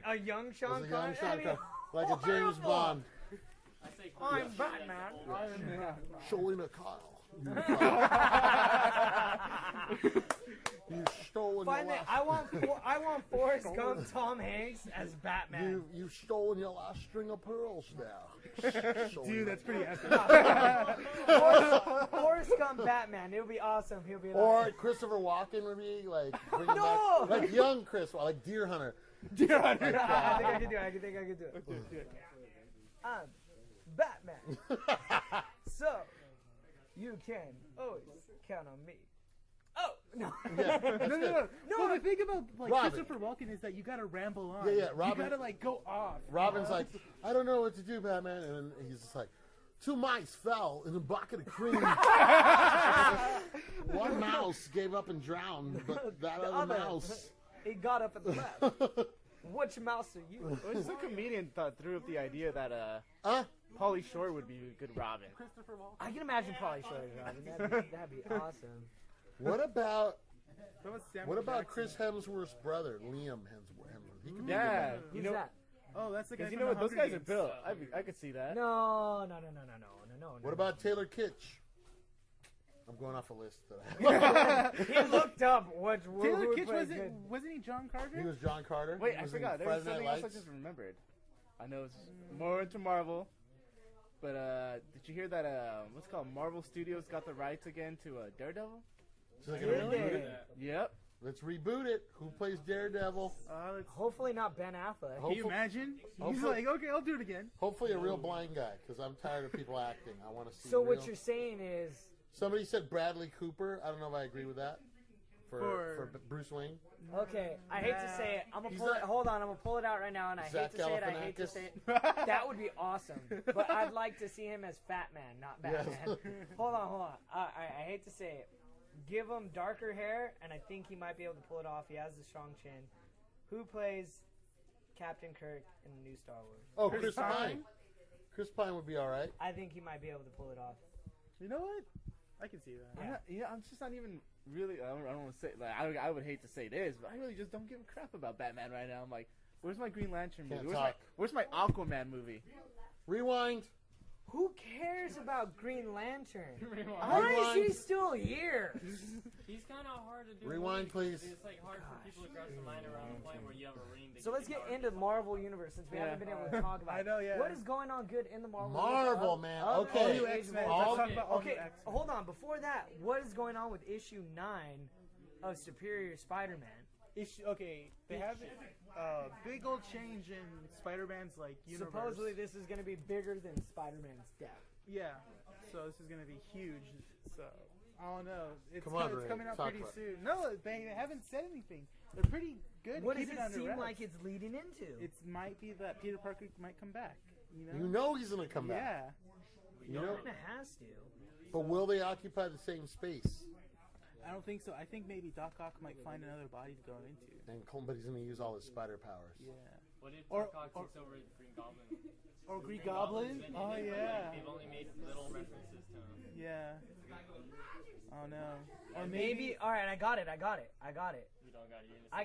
a young Sean as a young Connery. Sean I mean, Connery, like a James horrible. Bond. I say I'm Batman. Selena Kyle. You stolen Find your that. last. I want Forrest Gump, Tom Hanks as Batman. You've stolen your last string of pearls now. Dude, that's pretty epic. Forrest Gump Batman. It would be awesome. He'll be Or like, Christopher Walken would be like bring him No! back, like young Chris, like Deer Hunter. Deer Hunter. I think I could do it. I think I could do it. I'm Batman. So, you can always count on me. Oh, no. Yeah, that's No. good. Well, the thing about Robin. Christopher Walken is that you gotta ramble on. Yeah, Robin- You gotta go off. Robin's like, I don't know what to do, Batman, and he's just like, 2 mice fell in a bucket of cream. One mouse gave up and drowned, but that The other other. mouse. He got up and left. Which mouse are you? Well, some comedian threw up the idea that Huh? Pauly Shore would be a good Robin. Christopher Walken. I can imagine Pauly Shore as Robin. That'd be awesome. What about Samuel Chris Jackson. Hemsworth's brother, Liam Hemsworth? He could be Yeah, good. you Who's know, that? Oh, that's the guy. because you from know the what, those Hunger guys are Games. built. I could see that. No. What about Taylor Kitsch? I'm going off a list that I have. He looked up what Taylor who Kitsch played good. wasn't he John Carter? He was John Carter. Wait, He I was in forgot. There was Friday Night something else I Lights. just remembered. I know it's more into Marvel, but did you hear that? What's it called? Marvel Studios got the rights again to Daredevil. So they're gonna Really? reboot it. Yep. Let's reboot it. Who plays Daredevil? Hopefully not Ben Affleck. Can you imagine? He's Hopefully- like, okay, I'll do it again. Hopefully a real blind guy, because I'm tired of people acting. I want to see. So real. what you're saying is, Somebody said Bradley Cooper. I don't know if I agree with that. For For- Bruce Wayne. okay, I hate to say it. I'm gonna He's pull it. not- Hold on, I'm gonna pull it out right now, and I Zach hate to say it. I hate to Galifianakis. say it. That would be awesome, but I'd like to see him as Fat Man, not Batman. Yes. Hold on. I hate to say it. Give him darker hair, and I think he might be able to pull it off. He has the strong chin. Who plays Captain Kirk in the new Star Wars? Oh, Chris Chris Pine. Pine? Chris Pine would be all right. I think he might be able to pull it off. You know what? I can see that. I'm just not even really. I don't want to say like I would hate to say this, but I really just don't give a crap about Batman right now. I'm like, where's my Green Lantern Can't movie? talk. Where's my Aquaman movie? Rewind. Who cares about Green Lantern? Rewind. Why is he still here? He's kind of hard to do. Rewind, movies, please. It's like hard for people to grasp the line around the point where you have a ring. So let's get into the Marvel universe since we haven't been able to talk about I know, yeah. What is going on good in the Marvel Marvel, universe? man. Other Okay. than All new Age of X-Men. All- Let's talk about all Okay, new X-Men. hold on. Before that, what is going on with issue 9 of Superior Spider-Man? Okay, they have a big old change in Spider-Man's like universe. Supposedly, this is going to be bigger than Spider-Man's death. Yeah. So this is gonna be huge. So I don't know. It's, Come on, it's Ray, coming out talk pretty about soon. No, they haven't said anything. They're pretty good. What does Keep it under seem wraps. like it's leading into? It might be that Peter Parker might come back. You know? You know he's gonna come back. Yeah. You know. It has to. But will they occupy the same space? I don't think so. I think maybe Doc Ock might find another body to go into. But he's gonna use all his spider powers. Yeah. What if Or- Doc Ock takes over Green Goblin? Or Green Goblin? Goblin's been Oh in it, but yeah. They've only made little references to him. Yeah. Oh no. Or Maybe. All right, I got it. You don't got it. I got it. I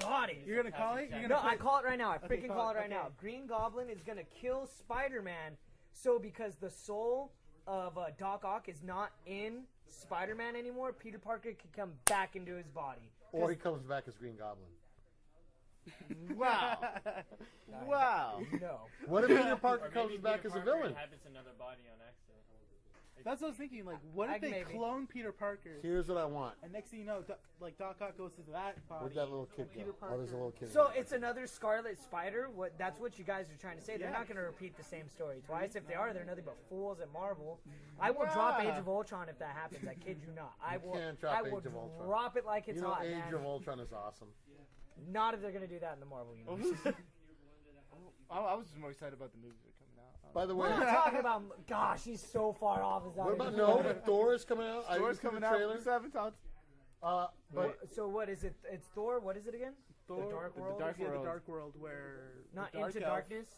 got it. You're gonna call it? You're No, gonna I put- call it right now. I Okay, freaking call call it, it right now. okay. Green Goblin is gonna kill Spider-Man. So because the soul of Doc Ock is not in Spider-Man anymore, Peter Parker can come back into his body. Or he comes back as Green Goblin. Wow. Wow. No. What if Peter Or Parker maybe comes back Peter as a Parker villain? inhabits another body on accident. That's what I was thinking. Like, what if they Maybe. clone Peter Parker? Here's what I want. And next thing you know, like Doc Ock goes to that body. Where'd that little kid Peter go? Parker. Oh, there's a little kid. So it's another Scarlet Spider. That's what you guys are trying to say. They're Yeah. not going to repeat the same story twice. If they are, they're nothing but fools at Marvel. I will drop Age of Ultron if that happens. I kid you not. I will. can't drop I will Age of Ultron. drop it like it's you know, hot, Age man. of Ultron is awesome. Not if they're going to do that in the Marvel universe. I was just more excited about the movies that are coming out. By the way, We're talking about. Gosh, he's so far off. Is that what about even- Thor is coming out? Thor's coming out. Trailer. We still haven't talked. But So what is it? It's Thor. What is it again? Thor, the Dark World. Dark Yeah, World. the Dark World where Not the Dark Into Elf- Darkness.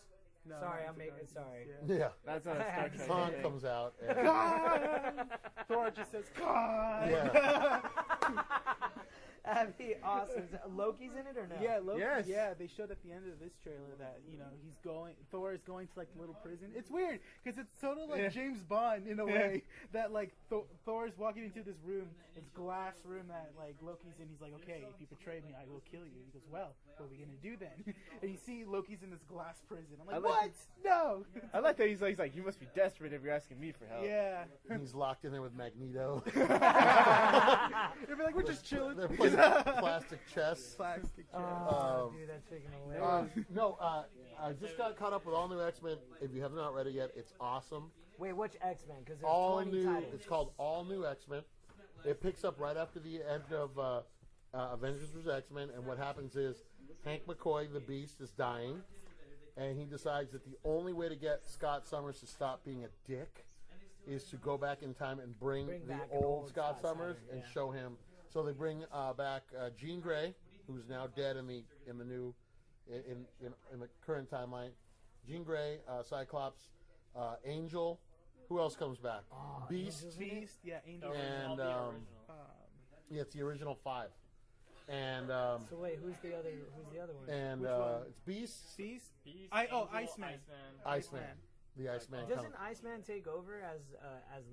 No, Sorry, not I'm Into making. Darkness, Sorry. yeah, That's not a Star Trek Khan thing. comes out. And, Thor just says, "God." yeah. That'd be awesome. Loki's in it or no? Yeah, Loki. Yes. Yeah, they showed at the end of this trailer that Thor is going to like the little prison. It's weird because it's sort of like James Bond in a way that like Thor is walking into this room, it's glass room that like Loki's in. He's like, okay, if you betray me, I will kill you. He goes, well, what are we gonna do then? And you see Loki's in this glass prison. I'm like, what? No. I like that he's like, you must be desperate if you're asking me for help. Yeah. He's locked in there with Magneto. They'd be like, we're just chilling. They're playing plastic chess. Plastic chair. Oh, dude, that's freaking hilarious. I just got caught up with all new X-Men. If you have not read it yet, it's awesome. Wait, which X-Men? Because there's All 20 new. titles. It's called All New X-Men. It picks up right after the end of Avengers vs. X-Men, and what happens is Hank McCoy, the Beast, is dying, and he decides that the only way to get Scott Summers to stop being a dick is to go back in time and bring the back old Scott Summers and yeah. show him. So they bring back Jean Grey, who's now dead in the new in the current timeline. Jean Grey, Cyclops, Angel. Who else comes back? Beast. Beast. Yeah. Angel. And yeah, it's the original 5. And So wait, who's the other one? and Which one? it's Beast, Beast. Beast, Iceman. Iceman, the Iceman. Doesn't Iceman take over as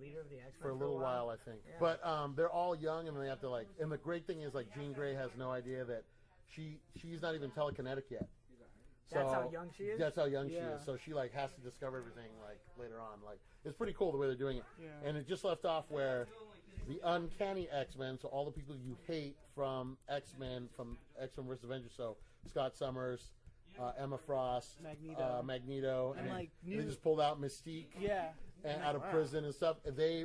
leader of the X-Men For a little while, I think. Yeah. But they're all young, and they have to like. And the great thing is, like, Jean Grey has no idea that she's not even telekinetic yet. That's So- how young she is? That's how young she Yeah. is. So she like has to discover everything like later on. Like it's pretty cool the way they're doing it. Yeah. And it just left off where the uncanny X-Men, so all the people you hate from X-Men vs. Avengers, so Scott Summers, Emma Frost, Magneto. and And, like, they new- just pulled out Mystique Yeah. and out of prison and stuff. And they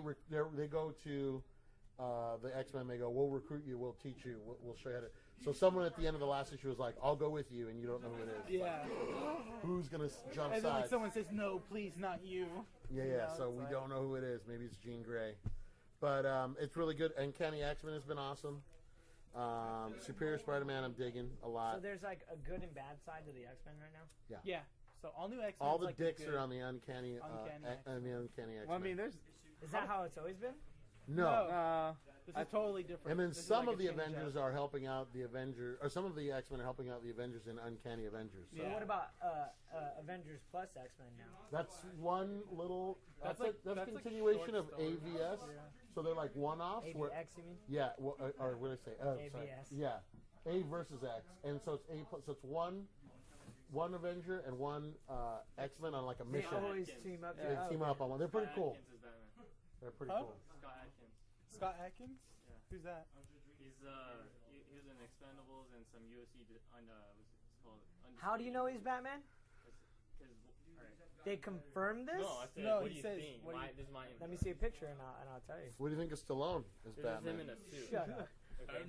go to the X-Men. They go, we'll recruit you, we'll teach you, we'll show you how to. So someone at the end of the last issue was like, I'll go with you, and you don't know who it is. Yeah. Who's gonna jump And then like sides? someone says, no, please, not you. Yeah, You yeah. know, So it's we like- don't know who it is. Maybe it's Jean Grey, but it's really good. Uncanny X-Men has been awesome. Superior Spider-Man, I'm digging a lot. So there's like a good and bad side to the X-Men right now. Yeah. So all new X-Men. All the like dicks good. are on the uncanny, Uncanny on the uncanny X-Men. Well, I mean, there's Is that how it's always been? no. This is totally different. And then This is some like of a the change Avengers up. are helping out the Avengers, or some of the X-Men are helping out the Avengers in Uncanny Avengers. So So what about Avengers plus X-Men now? that's one little. That's That's a like continuation short of stories. AVS. So they're like one-offs. Where, AVX, you mean? yeah, well, or what did I say? Sorry. AVS. Yeah, A versus X, and so it's A plus. So it's one Avenger and one X-Men on like a They mission. always team up. They team up on one. They're pretty cool. Atkins is Batman. They're pretty Huh? cool. Scott Atkins. Scott Atkins? Yeah. Who's that? He's he was in Expendables and some UFC what's it called? How do you know he's Batman? They confirmed this? No, I said, No, what he do you says- think? what do you- This is my Let me see a picture and I'll tell you. What do you think of Stallone as There's him Batman? in a suit. Shut up. Okay.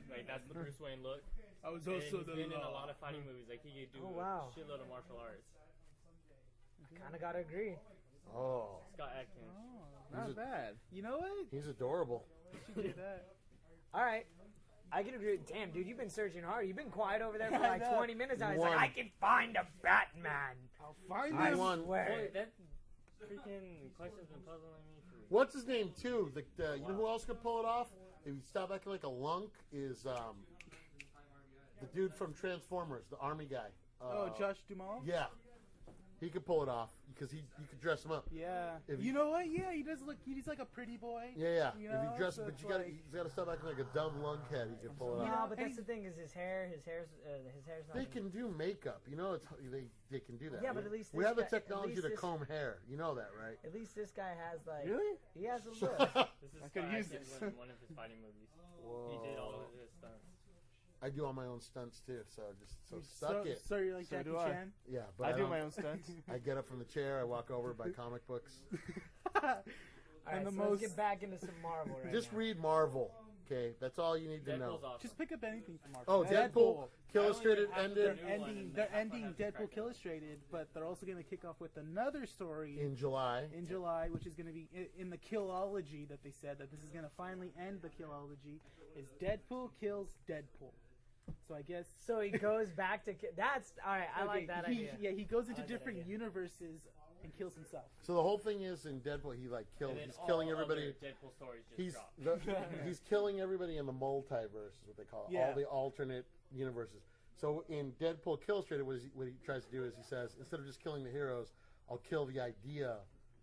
Like that's the Bruce Wayne look. I was And he's been in a lot of fighting movies. Like he could do Oh, wow. a shitload of martial arts. Kind of gotta agree. Oh, Scott Atkins. not He's a- bad. You know what? he's adorable. You should do that. All right. I can agree. Damn, dude, you've been searching hard. You've been quiet over there for I like know. 20 minutes now. He's like, One. I can find a Batman. I'll find I him. won. swear. Boy, that freaking question's been puzzling me for. What's his name too? You know who else could pull it off? If you stop acting like a lunk, is the dude from Transformers, the army guy. Oh, Josh Duhamel? Yeah, He could pull it off because you could dress him up. Yeah. If You know what? Yeah, he does look. He's like a pretty boy. Yeah. You If know, you dress, so but it's you got like- he's got to stop acting like a dumb lunkhead. He can pull it You off. know, No, but and that's the thing is his hair's not. They can do makeup. You know, they can do that. Yeah, but at least we this have the guy- at technology least to this- comb hair. You know that, right? At least this guy has like. Really? He has a look. This is I could Scott use Adkins this. in one of his fighting movies. He did all of his stunts. I do all my own stunts too. So suck it. So you're like So Jackie do I. Chan. Yeah, but I do don't- my own stunts. I get up from the chair. I walk over, buy comic books. All right, And the so most- let's get back into some Marvel right Just now. read Marvel. Okay, that's all you need to know. Deadpool's awesome. Just pick up anything from Marvel. Oh, Deadpool, Illustrated I only ended have the They're new one, ending. and They're that's what ending has me Deadpool cracked up. Illustrated, but they're also going to kick off with another story in July. in July, which is going to be in the Killology that they said that this is going to finally end the Killology. Is Deadpool kills Deadpool. So I guess So he goes back to. That's all right. I okay, like that he, idea. Yeah, he goes into like that different idea. universes and kills himself. So the whole thing is in Deadpool, he like kills. And then He's all killing other everybody. Deadpool stories just He's drop. he's killing everybody in the multiverse, is what they call it. Yeah. All the alternate universes. So in Deadpool Illustrated, what he tries to do is he says, instead of just killing the heroes, I'll kill the idea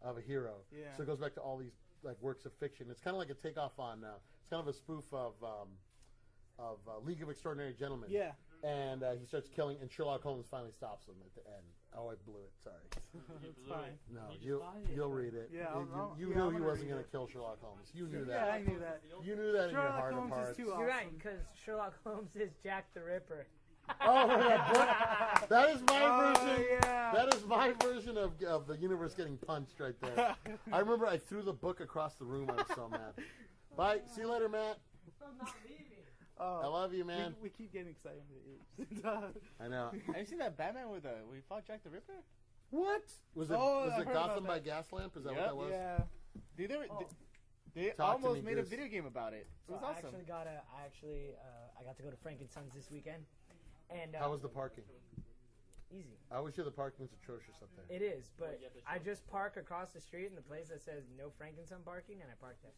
of a hero. Yeah. So it goes back to all these like works of fiction. It's kind of like a takeoff on. It's kind of a spoof of League of Extraordinary Gentlemen. Yeah. And he starts killing, and Sherlock Holmes finally stops him at the end. Oh, I blew it. Sorry. You It's blew fine. it. No, You just buy it. you'll read it. Yeah, you yeah, knew I'm he gonna wasn't read going it. to kill Sherlock Holmes. You knew Yeah, that. I knew that. You knew that in your Sherlock heart Holmes of is hearts. too You're awesome. right, because Sherlock Holmes is Jack the Ripper. Oh, that book. That is my Oh, version. yeah. That is my version of the universe getting punched right there. I remember I threw the book across the room. I was so mad. Bye. See you later, Matt. I'm not leaving. I love you, man. We keep getting excited. I know. Have you seen that Batman with where he fought Jack the Ripper? What was it? Oh, was I've it heard Gotham about by that. Gaslamp? Is that Yep. what that was? Yeah. Dude, they Talk to almost me, made a Goose. video game about it. It So was I awesome. I got to go to Frankensons this weekend, and How was the parking? easy. I always hear the parking's atrocious up there. It is, but you have to I show. just park across the street in the place that says no Frankenson parking, and I park there,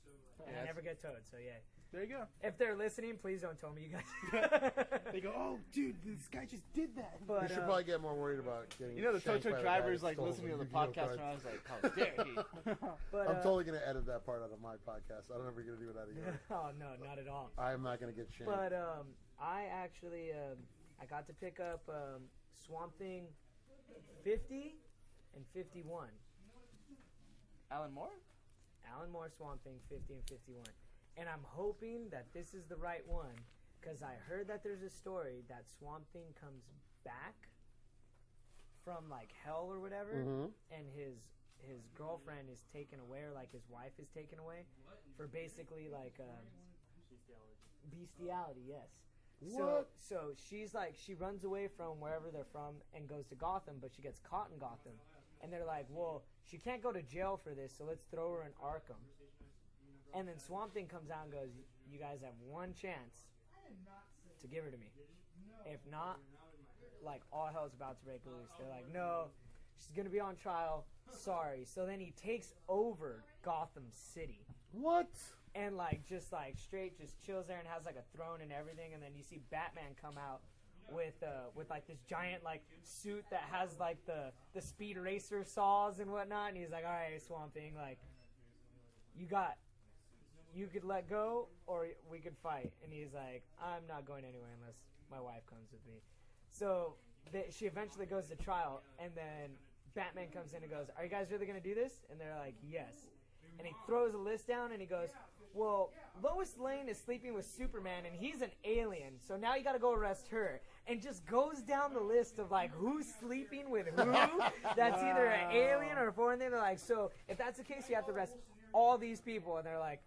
and I Yeah, never get towed. So yeah, There you go. if they're listening, please don't tell me you guys. They go, oh, dude, this guy just did that. But You should probably get more worried about getting. You know the tow shanked truck by the guy drivers that like stole listening to the Yu-Gi-Oh podcast, cards. and I was like, how dare he? but, I'm totally gonna edit that part out of my podcast. I'm never gonna do it out of yours. oh no, not at all. I'm not gonna get shanked. But I actually I got to pick up Swamp Thing 50 and 51. Alan Moore? Alan Moore Swamp Thing 50 and 51. And I'm hoping that this is the right one because I heard that there's a story that Swamp Thing comes back from like hell or whatever, Mhm. and his girlfriend is taken away, or like his wife is taken away for basically like bestiality. Yes. What? So she's like, she runs away from wherever they're from and goes to Gotham, but she gets caught in Gotham. And they're like, well, she can't go to jail for this, so let's throw her in Arkham. And then Swamp Thing comes out and goes, you guys have one chance to give her to me. If not, like, all hell's about to break loose. They're like, no, she's going to be on trial. Sorry. So then he takes over Gotham City. What? And like just like straight just chills there and has like a throne and everything, and then you see Batman come out with like this giant like suit that has like the speed racer saws and whatnot, and he's like, all right, Swamp Thing, like you could let go or we could fight. And he's like, I'm not going anywhere unless my wife comes with me. So she eventually goes to trial, and then Batman comes in and goes, are you guys really gonna do this? And they're like, yes. And he throws a list down and he goes, well, Lois Lane is sleeping with Superman and he's an alien, so now you gotta go arrest her. And just goes down the list of like who's sleeping with who. That's either an alien or a foreign thing. They're like, so if that's the case, you have to arrest all these people. And they're like,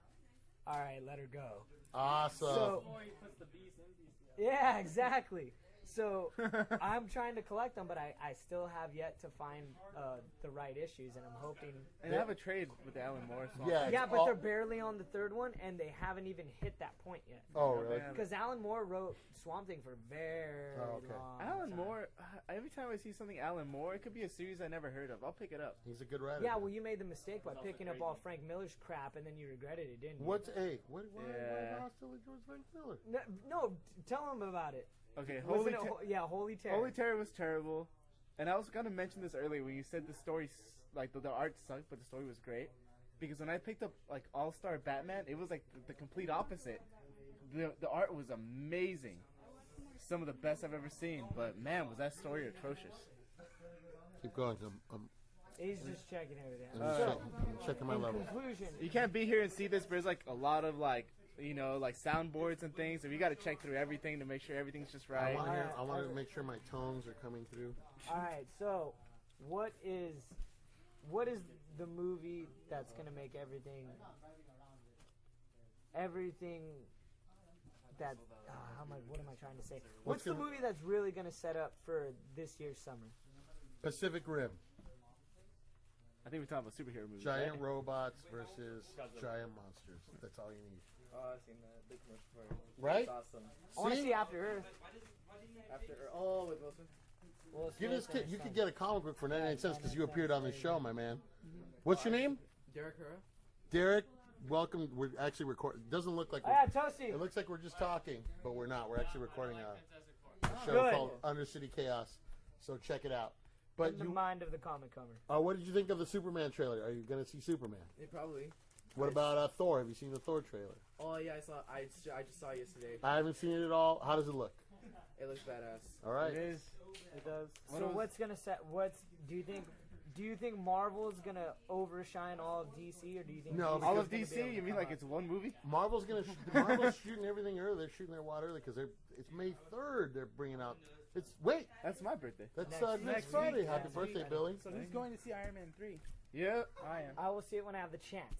all right, let her go. Awesome. So Before he puts the bees in these. yeah, exactly. So I'm trying to collect them, but I still have yet to find the right issues, and I'm hoping. And I have a trade with Alan Moore. So Yeah. Yeah, it's but all- they're barely on the third one, and they haven't even hit that point yet. Oh, really? Because Alan Moore wrote Swamp Thing for very okay. long Alan time. Moore, every time I see something Alan Moore, it could be a series I never heard of. I'll pick it up. He's a good writer. Yeah, well, you made the mistake by also picking up crazy. all Frank Miller's crap, and then you regretted it, didn't you? What's why Yeah. hostile George Frank Miller? No, tell him about it. Okay, Wasn't Holy, it Holy Terror. Holy Terror was terrible. And I was gonna mention this earlier when you said the story, like the art sucked, but the story was great. Because when I picked up like All-Star Batman, it was like the complete opposite. The art was amazing, some of the best I've ever seen. But man, was that story atrocious. Keep going. He's just checking everything. I'm checking my In level. conclusion, You can't be here and see this, but there's like a lot of like like soundboards and things. So you got to check through everything to make sure everything's just right. I want to make sure my tones are coming through. all right. So, what is the movie that's gonna make everything that? What am I trying to say? What's the movie that's really gonna set up for this year's summer? Pacific Rim. I think we're talking about superhero movies. Giant right? robots versus giant monsters. That's all you need. Oh, I've seen that big commercial for it. Right? That's awesome. I want to see After Earth. With Wilson. Give this kid. You could get a comic book for 99 cents because you appeared on the show, my man. What's your name? Derek Hura. Derek. Welcome. We're actually recording. Doesn't look like. Oh, yeah, Toasty. It looks like we're just talking, but we're not. We're actually recording a show Good. called Undercity Chaos. So check it out. But In the mind of the comic cover. what did you think of the Superman trailer? Are you going to see Superman? Yeah, probably. What about Thor? Have you seen the Thor trailer? Oh yeah, I just saw it yesterday. I haven't seen it at all. How does it look? It looks badass. All right. It is. It does. So what's gonna set? Do you think Marvel's gonna overshine all of DC, or do you think No, DC's All of gonna be able DC? to You mean come like up? it's one movie? Marvel's Marvel's shooting everything early. They're shooting their wad early because it's May 3rd. They're bringing out. That's my birthday. That's Next next week, Friday. yeah. Happy birthday, Billy. So who's going to see Iron Man 3? Yeah. I am. I will see it when I have the chance.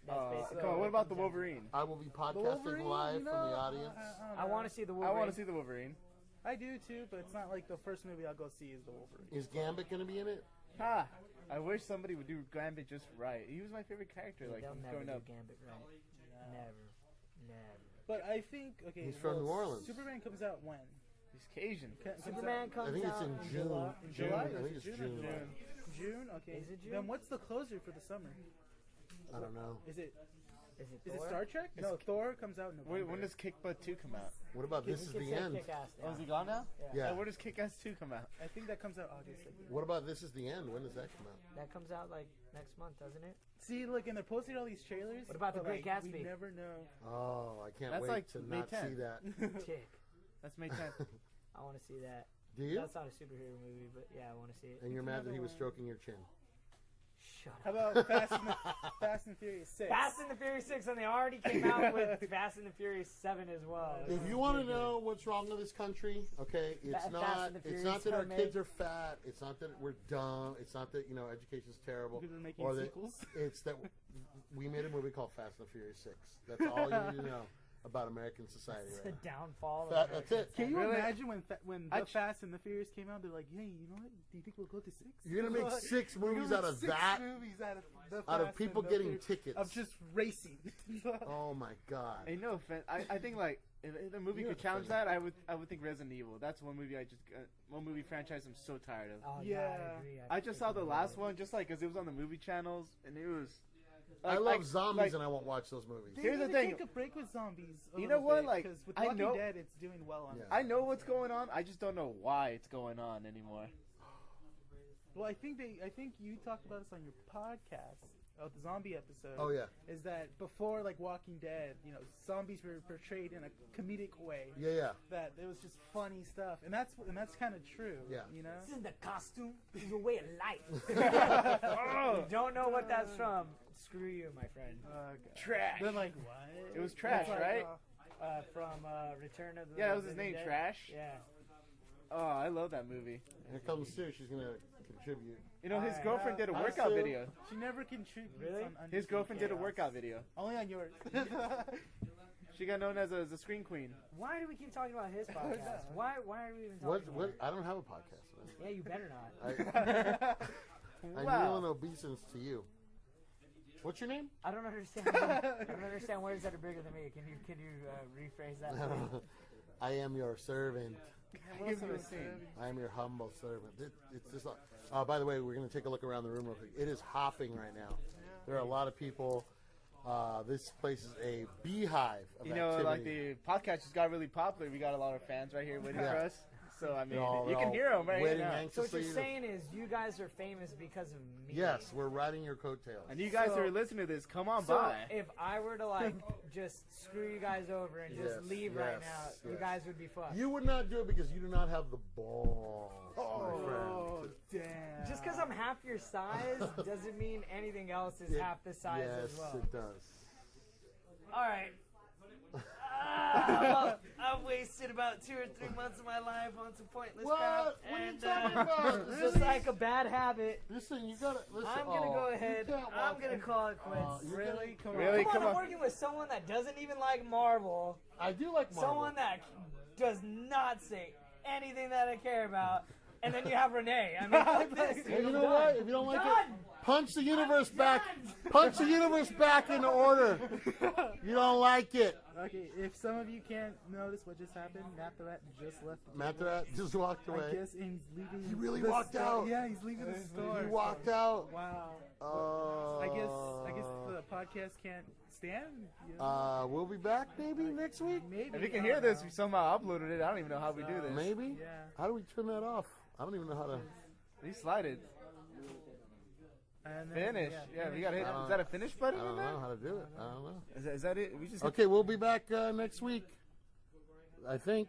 That's basically Come on, what it about the comes down to. Wolverine? I will be podcasting Wolverine, live you from know, the audience. I want to see the I Wolverine. want to see the Wolverine. I do too, but it's not like the first movie I'll go see is the Wolverine. Is Gambit going to be in it? Ha! I wish somebody would do Gambit just right. He was my favorite character, Dude, like they'll never growing do up. Gambit right. Never. But I think He's from New Orleans. Superman comes out when? He's Cajun. Superman comes I think it's out in June. July. In July? I think it's June. June? Okay. Is it June? Then what's the closer for the summer? I don't know. Is it Is it Is it Thor? Star Trek? No, Thor comes out in November. When does Kick Butt 2 come out? What about This Is the End? Oh, is he gone now? Yeah. Where does Kick Ass 2 come out? I think that comes out August. I think. What about This Is the End? When does that come out? That comes out like next month, doesn't it? See, look, and they're posting all these trailers. What about The but, Great like, Gatsby? We never know. Oh, I can't That's wait like to May not see 10th. that. Tick. That's May 10th. I want to see that. Do you? That's not a superhero movie, but yeah, I want to see it. And you're mad that he was stroking your chin. Shut How up. about Fast and Furious 6? Fast and the Furious 6, and they already came out with Fast and the Furious 7 as well. If you want to know what's wrong with this country, okay, it's Fast not. and the It's Furious not that our remake. kids are fat. It's not that we're dumb. It's not that education's terrible. Because we're making Or that sequels. it's that we made a movie called Fast and the Furious 6. That's all you need to know about American society It's right the now. downfall of That's American it. Can you Really? imagine when I The Fast and the Furious came out? They're like, hey, you know what? Do you think we'll go to 6? You're gonna make 6 We're gonna movies make out of 6 that, movies out of The out of Fast people and the getting Furious- tickets. of just racing. Oh my God! Hey, no offense. I think like if the movie You're could challenge funny. that, I would think Resident Evil. That's one movie one movie franchise I'm so tired of. Oh, Yeah. I agree. I just saw the last one just like because it was on the movie channels and it was. I like- love like- zombies like- and I won't watch those movies. They Here's the need to thing. Take a break with zombies. You know what, like, because with I Walking know- Dead, it's doing well on. Yeah. I know what's going on. I just don't know why it's going on anymore. Well, I think you talked about this on your podcast, the zombie episode. Oh yeah, Is that before like Walking Dead, zombies were portrayed in a comedic way. yeah. That it was just funny stuff, and that's kind of true. Yeah. This isn't the costume. This is a way of life. You don't know what that's from. Screw you, my friend. Trash. They're like, what? It was trash, It's like, right? From Return of the Yeah, that was his Living name, Dead. Trash. Yeah. Oh, I love that movie. Here comes Sue. She's gonna contribute. You know, his Alright. girlfriend did a Hi, workout Sue. video. She never contributes. Really? On His Undercity girlfriend did a Chaos. workout video. Only on yours. She got known as a screen queen. Why do we keep talking about his podcast? Why are we even What? talking What? about it? I don't have a podcast. Man. Yeah, you better not. I kneel Wow. in obeisance to you. What's your name? I don't understand. I don't understand words that are bigger than me. Can you rephrase that? please? I am your servant. What else have I seen? I am your humble servant. It's just. By the way, we're going to take a look around the room real quick. It is hopping right now. There are a lot of people. This place is a beehive of You know, activity. like the podcast just got really popular. We got a lot of fans right here waiting Yeah. for us. So I mean, They're all- you can hear them right waiting now. So what anxiously. you're saying is you guys are famous because of me. Yes, we're riding your coattails. And you guys So- who are listening to this, come on So by. if I were to like just screw you guys over and just Yes, leave right yes, now, you yes. guys would be fucked. You would not do it because you do not have the balls, my friend. Oh damn! Just because I'm half your size doesn't mean anything else is It- half the size yes, as well. it does. All right. I've wasted about 2 or 3 months of my life on some pointless crap, What? What are you and talking about? it's just like a bad habit. Listen, you gotta listen. I'm gonna go you ahead. can't I'm walk gonna in- call it quits. you Really? gotta- Really? Come on, Come I'm on. working with someone that doesn't even like Marvel. I do like Marvel. Someone that does not say anything that I care about. And then you have Renee. I mean, like this. Hey, you I'm know done. what? If you don't like Done. it, punch the universe back. done. Punch the universe back into order. You don't like it. Okay, if some of you can't notice what just happened, Matt the Rat just left. The Matt the table. Rat just walked I away. guess he's leaving. He really the walked store. out. Yeah, he's leaving the store. He walked out. Wow. Uh, I guess the podcast can't stand. You know? We'll be back maybe next week. Maybe. If you can I hear don't this, know. we somehow uploaded it. I don't even know how we do this. Maybe. Yeah. How do we turn that off? I don't even know how to. We slide it. And then, Finish. Yeah, we gotta hit. Uh, Is that a finish I button don't on know that? how to do it. I don't know. Is that it? We just hit Okay, we'll be back next week. I think.